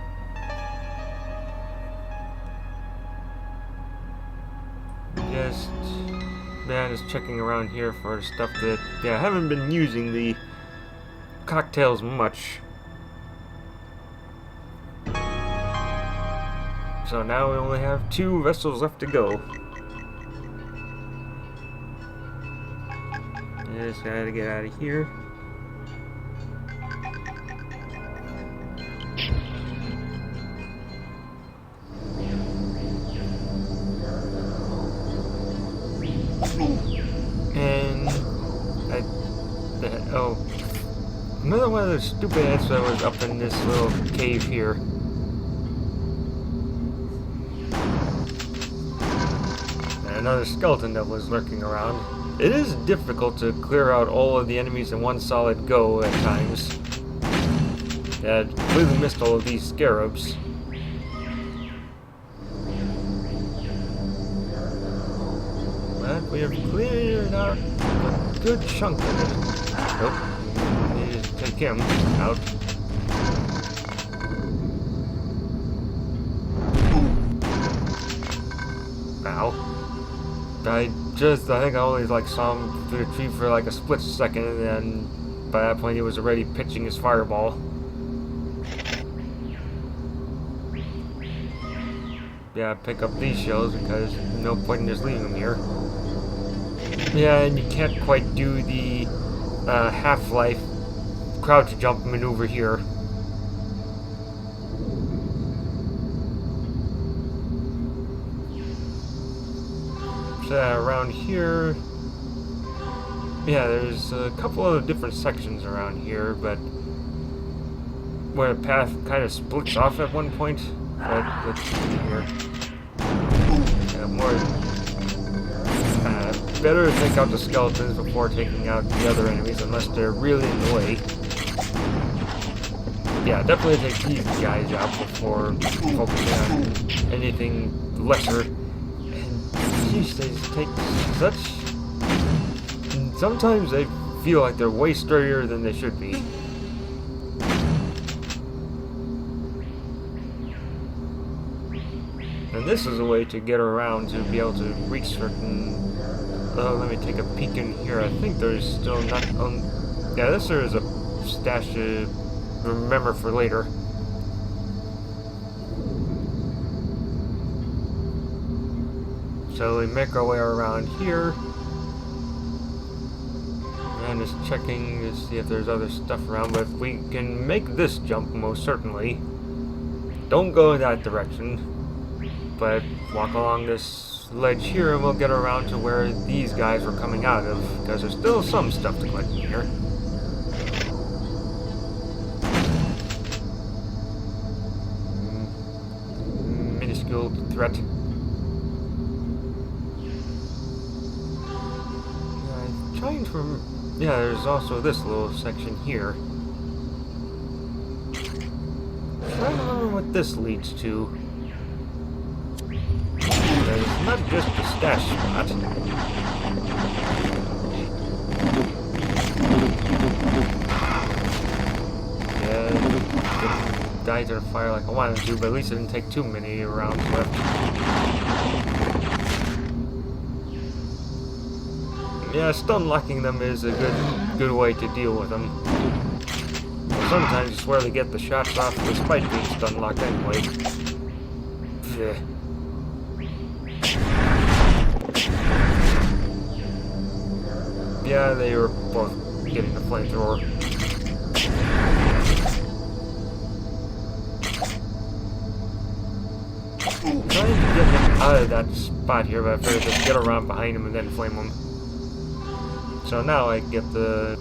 Just checking around here for stuff that, yeah, I haven't been using the cocktails much. So now we only have 2 vessels left to go. Just gotta get out of here. Another one of those stupid ants that was up in this little cave here. And another skeleton that was lurking around. It is difficult to clear out all of the enemies in one solid go at times. Yeah, I completely missed all of these scarabs. But we have cleared out a good chunk of it. Nope. Take him out. Ow. I think I only saw him through the tree for like a split second, and then by that point he was already pitching his fireball. Yeah, pick up these shells because no point in just leaving them here. Yeah, and you can't quite do the Half-Life crouch jump maneuver here. So around here, yeah, there's a couple of different sections around here, but where the path kind of splits off at one point. But let's see here. Yeah, more better take out the skeletons before taking out the other enemies, unless they're really in the way. Yeah, definitely take these guys out before focusing on anything lesser. And jeez, they take such... Sometimes they feel like they're way sturdier than they should be. And this is a way to get around to be able to reach certain... let me take a peek in here. I think there's still not... yeah, this there is a stash to remember for later. So we make our way around here. And just checking to see if there's other stuff around, but we can make this jump most certainly. Don't go in that direction, but walk along this ledge here and we'll get around to where these guys were coming out of, because there's still some stuff to collect in here. Minuscule threat. I'm trying to... yeah, there's also this little section here. I don't remember what this leads to. It's not just a stash spot. Yeah, didn't die to the fire like I wanted to, but at least it didn't take too many rounds left. Yeah, stun locking them is a good way to deal with them. Sometimes you swear they get the shots off despite being stun locked anyway. Yeah. Yeah, they were both getting the flamethrower. I'm trying to get him out of that spot here, but I figured just get around behind him and then flame him. So now I get the...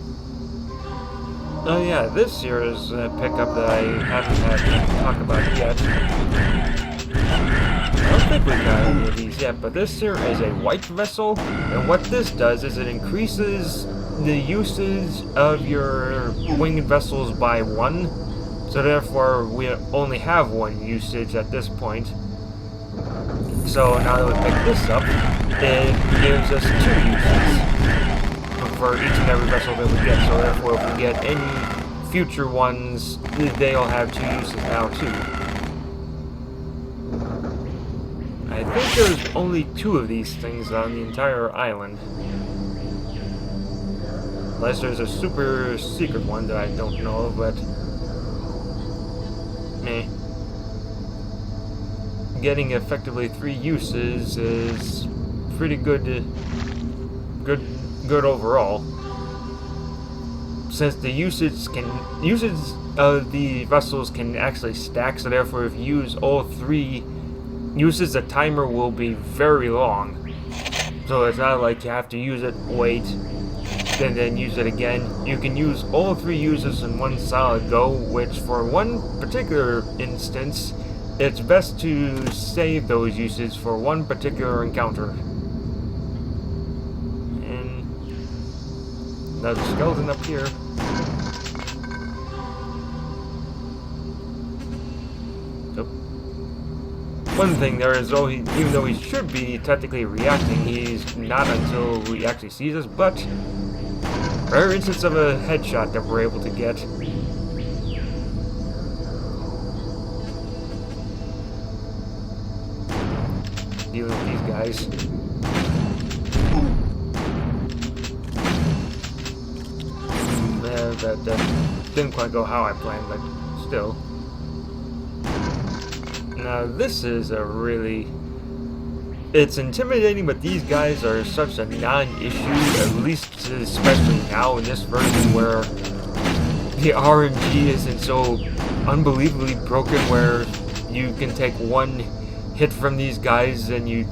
oh yeah, this here is a pickup that I haven't had to talk about yet. I don't think we've got any of these yet, but this here is a white vessel, and what this does is it increases the usage of your winged vessels by 1, so therefore we only have 1 usage at this point. So now that we pick this up, it gives us 2 uses for each and every vessel that we get, so therefore if we get any future ones, they'll have 2 uses now too. I think there's only 2 of these things on the entire island. Unless there's a super secret one that I don't know of, but... meh. Getting effectively 3 uses is pretty good overall. Since the usage of the vessels can actually stack, so therefore if you use all 3 uses, the timer will be very long. So it's not like you have to use it, wait, and then use it again. You can use all 3 uses in one solid go, which for one particular instance, it's best to save those uses for one particular encounter. And another skeleton up here. So, one thing there is, even though he should be technically reacting, he's not until he actually sees us, but rare instance of a headshot that we're able to get. Dealing with these guys. That didn't quite go how I planned, but still. Now this is a really... it's intimidating, but these guys are such a non-issue, at least especially now in this version where the RNG isn't so unbelievably broken where you can take 1 hit from these guys and you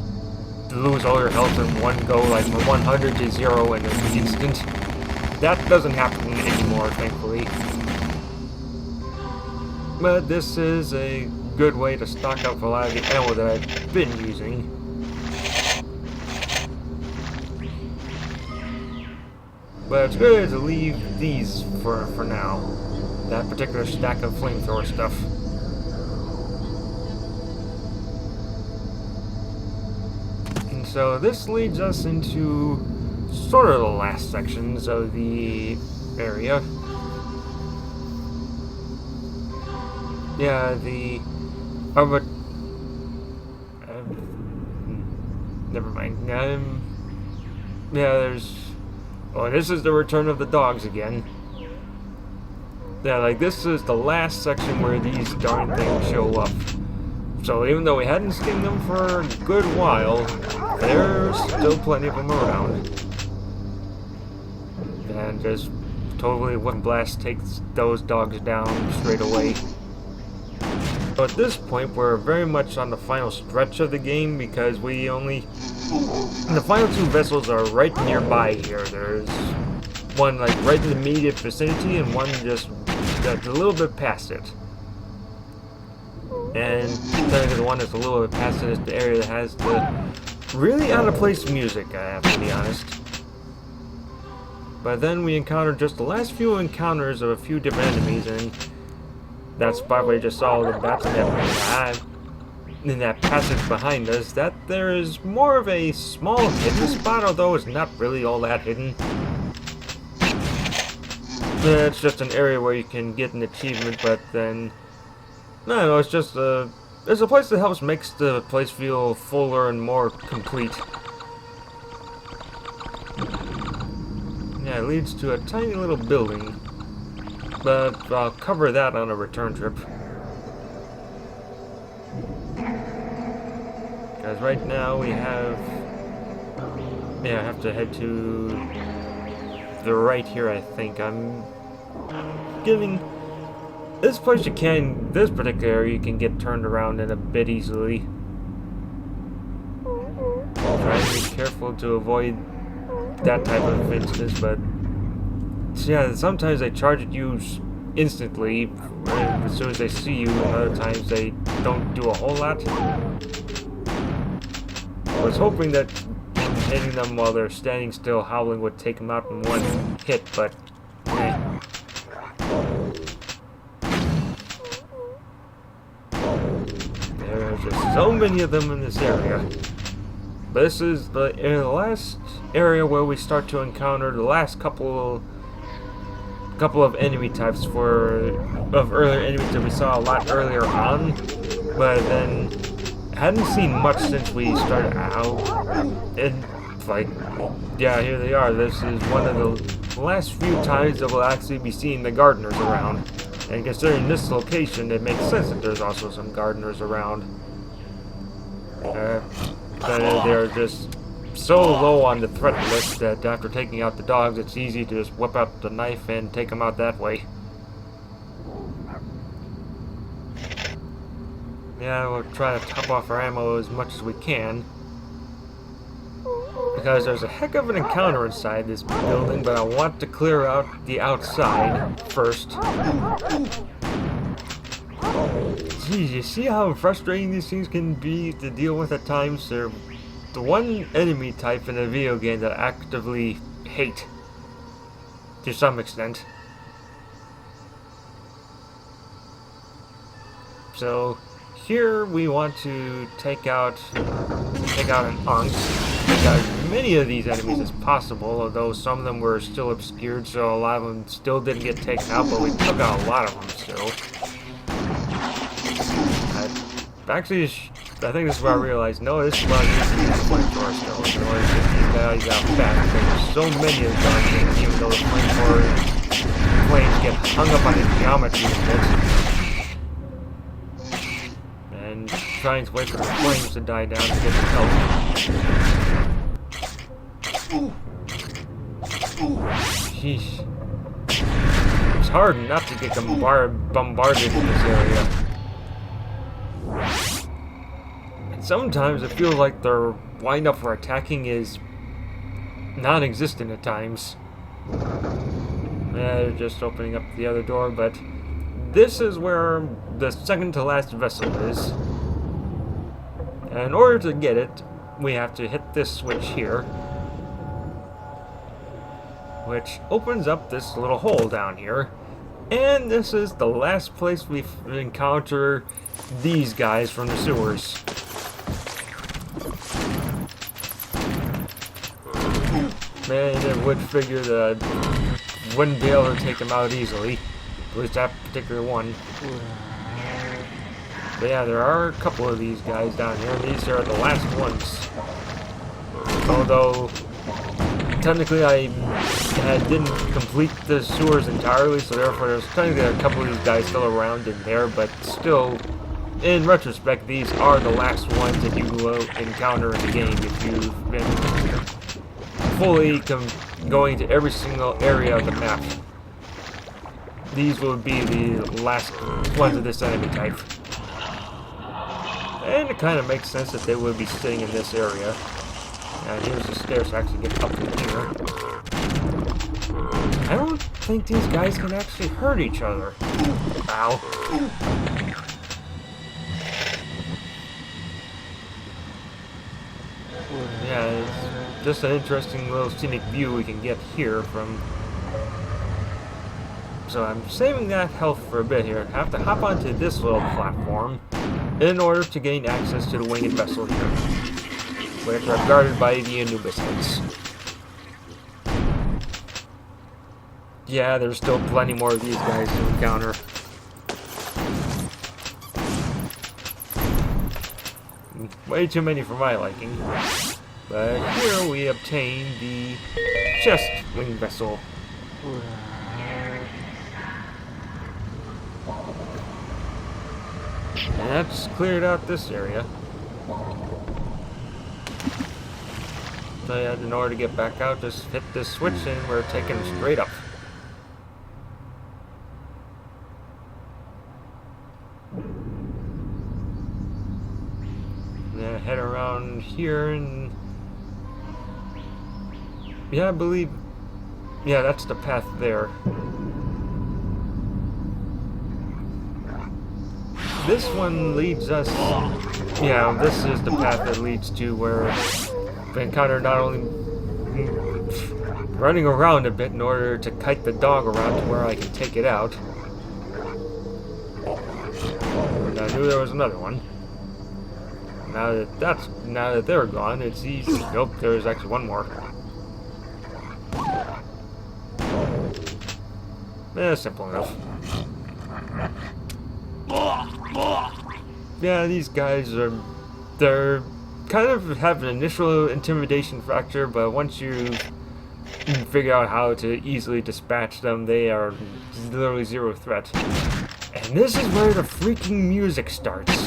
lose all your health in one go, like from 100 to 0 in an instant. That doesn't happen anymore, thankfully. But this is a good way to stock up a lot of the ammo that I've been using. But it's good to leave these for now. That particular stack of flamethrower stuff. And so this leads us into sort of the last sections of the area. Yeah, the... Oh, but... never mind. Yeah, there's... Oh, this is the return of the dogs again. Yeah, like, this is the last section where these darn things show up. So even though we hadn't seen them for a good while, there's still plenty of them around. And just totally one blast takes those dogs down straight away. So at this point, we're very much on the final stretch of the game because we only... The final two vessels are right nearby here. There's one like right in the immediate vicinity and one just a little bit past it. And technically the one that's a little bit past it is the area that has the really out of place music, I have to be honest. But then we encountered just the last few encounters of a few different enemies, and that spot where you just saw the bats in that passage behind us, that there is more of a small hidden spot, although it's not really all that hidden. It's just an area where you can get an achievement, but then... No, it's just a... There's a place that helps makes the place feel fuller and more complete. Yeah, it leads to a tiny little building. But I'll cover that on a return trip. Because right now we have... Yeah, I have to head to the right here, I think. I'm giving... This place you can... This particular area you can get turned around in a bit easily. Try to be careful to avoid that type of instance, but... Yeah, sometimes they charge at you instantly as soon as they see you, and other times they don't do a whole lot. I was hoping that hitting them while they're standing still howling would take them out in one hit, but there's just so many of them in this area. But this is the last area where we start to encounter the last couple of enemy types of earlier enemies that we saw a lot earlier on, but then hadn't seen much since we started out. And like, yeah, here they are. This is one of the last few times that we'll actually be seeing the gardeners around. And considering this location, it makes sense that there's also some gardeners around. But they're just so low on the threat list that after taking out the dogs, it's easy to just whip out the knife and take them out that way. Yeah, we'll try to top off our ammo as much as we can. Because there's a heck of an encounter inside this building, but I want to clear out the outside first. Geez, you see how frustrating these things can be to deal with at times? They're the one enemy type in a video game that I actively hate. To some extent. So, here we want to take out an Ankh. Take out as many of these enemies as possible, although some of them were still obscured, so a lot of them still didn't get taken out, but we took out a lot of them still. Actually, I think this is where I realized, no, this is where I need to use the flamethrower still, in order to get these guys out back, because there's so many of them, and even though the flames get hung up on the geometry a bit, and trying to wait for the flames to die down to get the help. Sheesh. It's hard not to get bombarded in this area. And sometimes it feels like their wind-up for attacking is non-existent at times. They're just opening up the other door, but this is where the second to last vessel is. And in order to get it, we have to hit this switch here. which opens up this little hole down here. And this is the last place we encounter these guys from the sewers. Man, I would figure that I wouldn't be able to take them out easily. At least that particular one. But yeah, there are a couple of these guys down here. These are the last ones. Although, technically I didn't complete the sewers entirely, so therefore there's technically a couple of these guys still around in there, but still, in retrospect, these are the last ones that you will encounter in the game if you've been fully going to every single area of the map. These will be the last ones of this enemy type. And it kind of makes sense that they would be staying in this area. And here's the stairs to actually get up in here. I don't think these guys can actually hurt each other. Ow. Yeah, it's just an interesting little scenic view we can get here from... So I'm saving that health for a bit here. I have to hop onto this little platform in order to gain access to the winged vessel here, which are guarded by the Anubis heads. Yeah, there's still plenty more of these guys to encounter. Way too many for my liking. But here we obtain the chest winged vessel. And that's cleared out this area. So yeah, in order to get back out, just hit this switch and we're taking straight up. Then head around here and... Yeah, I believe... Yeah, that's the path there. This one leads us... Yeah, this is the path that leads to where we encounter not only running around a bit in order to kite the dog around to where I can take it out. And I knew there was another one. Now that they're gone, it's easy. Nope, there's actually one more. Simple enough. Yeah, these guys they're kind of have an initial intimidation factor, but once you figure out how to easily dispatch them, they are literally zero threat. And this is where the freaking music starts.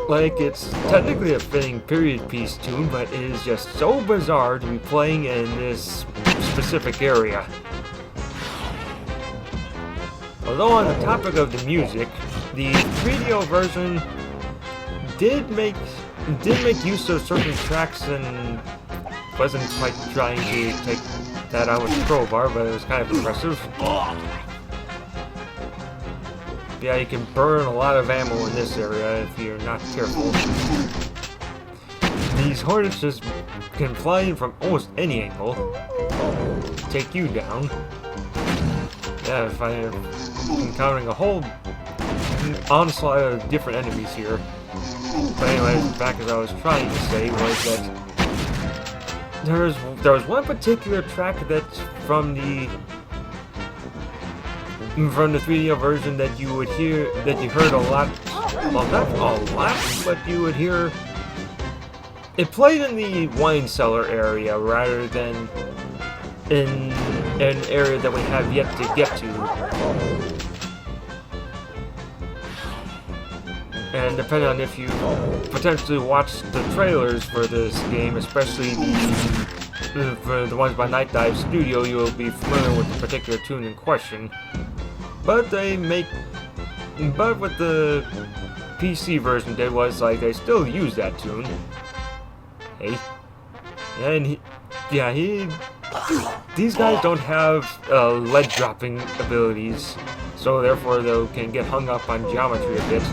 Like, it's technically a fitting period piece tune, but it is just so bizarre to be playing in this specific area. Although on the topic of the music, the 3DO version did make use of certain tracks and wasn't quite trying to take that out with the crowbar, but it was kind of impressive. Yeah, you can burn a lot of ammo in this area if you're not careful. These hornets just can fly in from almost any angle, take you down. Yeah, if I'm encountering a whole onslaught of different enemies here. But anyways, back as I was trying to say was that there was one particular track that's from the 3DO version that you would hear, that you heard a lot, well, not a lot, but you would hear, it played in the wine cellar area rather than in an area that we have yet to get to. And depending on if you potentially watched the trailers for this game, especially for the ones by Night Dive Studio, you will be familiar with the particular tune in question. But what the PC version did was, like, they still use that tune. Hey. And these guys don't have lead dropping abilities, so therefore they can get hung up on geometry a bit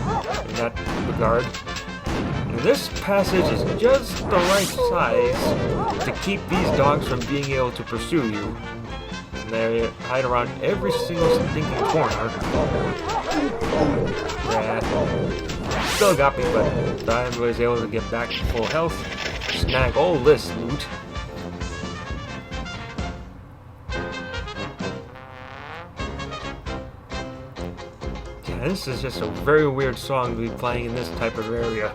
in that regard. And This passage is just the right size to keep these dogs from being able to pursue you. And they hide around every single stinking corner. Yeah. Still got me, but I was able to get back to full health. Snag all this loot. Yeah, this is just a very weird song to be playing in this type of area.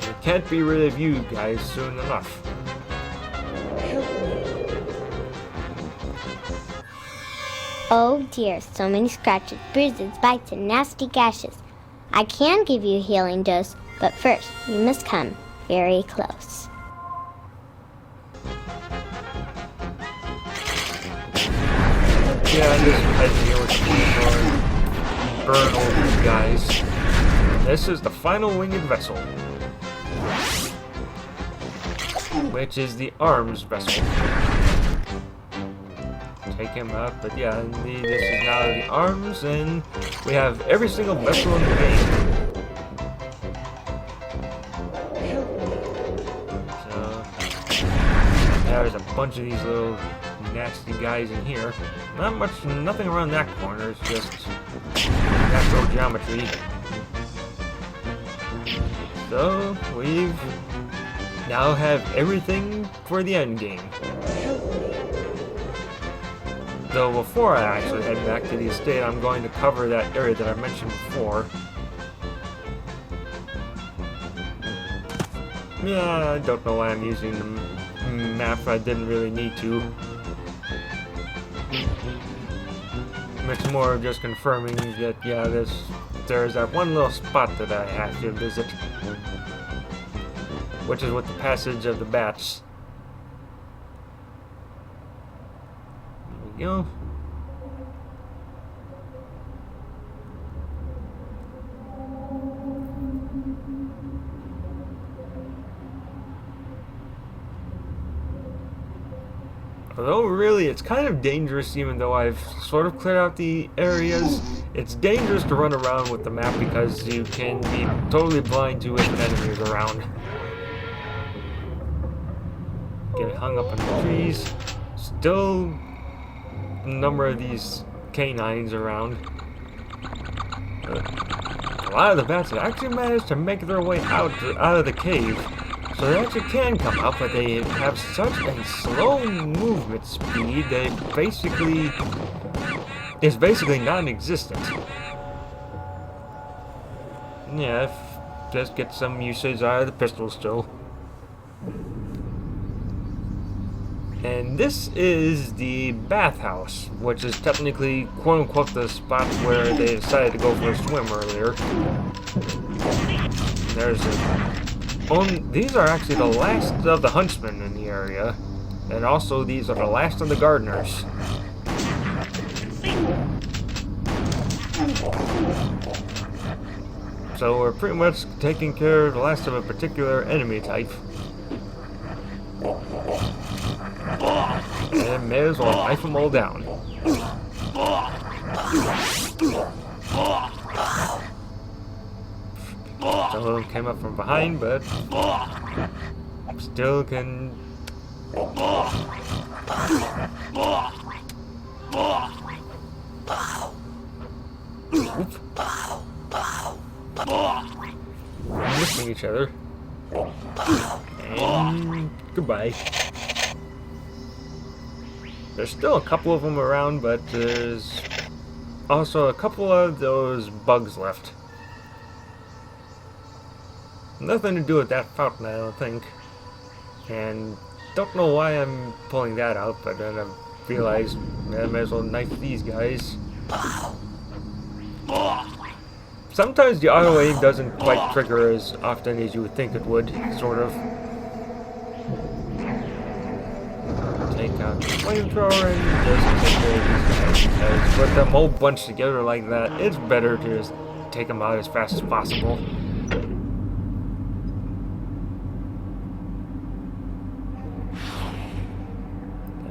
I can't be rid of you guys soon enough. Oh dear, so many scratches, bruises, bites, and nasty gashes. I can give you a healing dose, but first, you must come very close. Yeah, this head here with the burn all these guys. This is the final winged vessel, which is the arms vessel. Take him out, but yeah, this is now the arms, and we have every single vessel in the game. So, there's a bunch of these little nasty guys in here. Nothing around that corner, it's just natural geometry. So, we've now have everything for the end game. Though before I actually head back to the estate, I'm going to cover that area that I mentioned before. Yeah, I don't know why I'm using the map. I didn't really need to. It's more of just confirming that, yeah, there's that one little spot that I have to visit, which is with the passage of the bats. There we go. Although really it's kind of dangerous, even though I've sort of cleared out the areas, it's dangerous to run around with the map because you can be totally blind to if an enemy is around. Get hung up in the trees. Still a number of these canines around. A lot of the bats have actually managed to make their way out of the cave. So they actually can come out, but they have such a slow movement speed that it's basically non-existent. Yeah, just get some usage out of the pistol still. And this is the bathhouse, which is technically quote-unquote the spot where they decided to go for a swim earlier. There's these are actually the last of the huntsmen in the area, and also these are the last of the gardeners. So we're pretty much taking care of the last of a particular enemy type. And may as well knife them all down. Some of them came up from behind, but still can. Oop. Missing each other. And goodbye. There's still a couple of them around, but there's also a couple of those bugs left. Nothing to do with that fountain, I don't think. And don't know why I'm pulling that out, but then I realized I might as well knife these guys. Sometimes the auto aim doesn't quite trigger as often as you would think it would, sort of. Take out the flamethrower and just take care of these guys. Put them all bunched together like that, it's better to just take them out as fast as possible.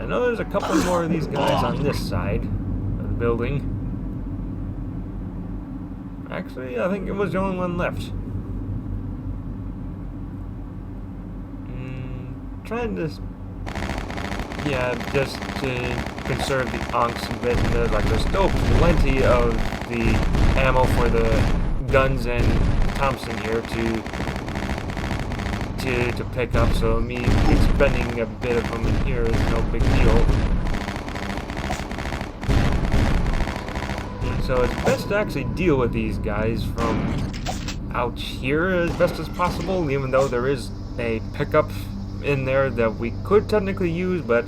I know there's a couple more of these guys on this side of the building. Actually, I think it was the only one left. Trying to... Yeah, just to conserve the onks a bit. And there's still plenty of the ammo for the guns and Thompson here to pick up, so me expending a bit of them in here is no big deal. And so it's best to actually deal with these guys from out here as best as possible, even though there is a pickup in there that we could technically use, but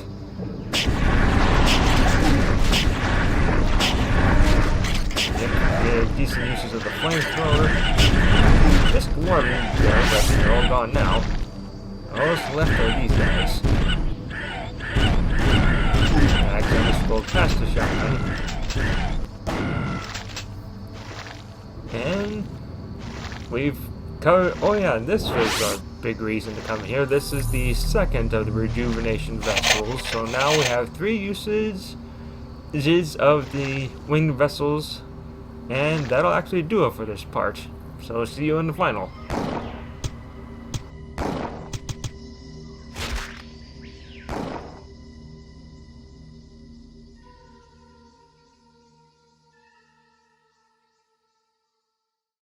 yeah, decent uses of the flamethrower. Just one there, but they're all gone now. All that's left are these guys. I can just go past the shotgun. And we've covered... Oh yeah, this was our big reason to come here. This is the second of the rejuvenation vessels. So now we have 3 uses of the winged vessels. And that'll actually do it for this part. So see you in the final.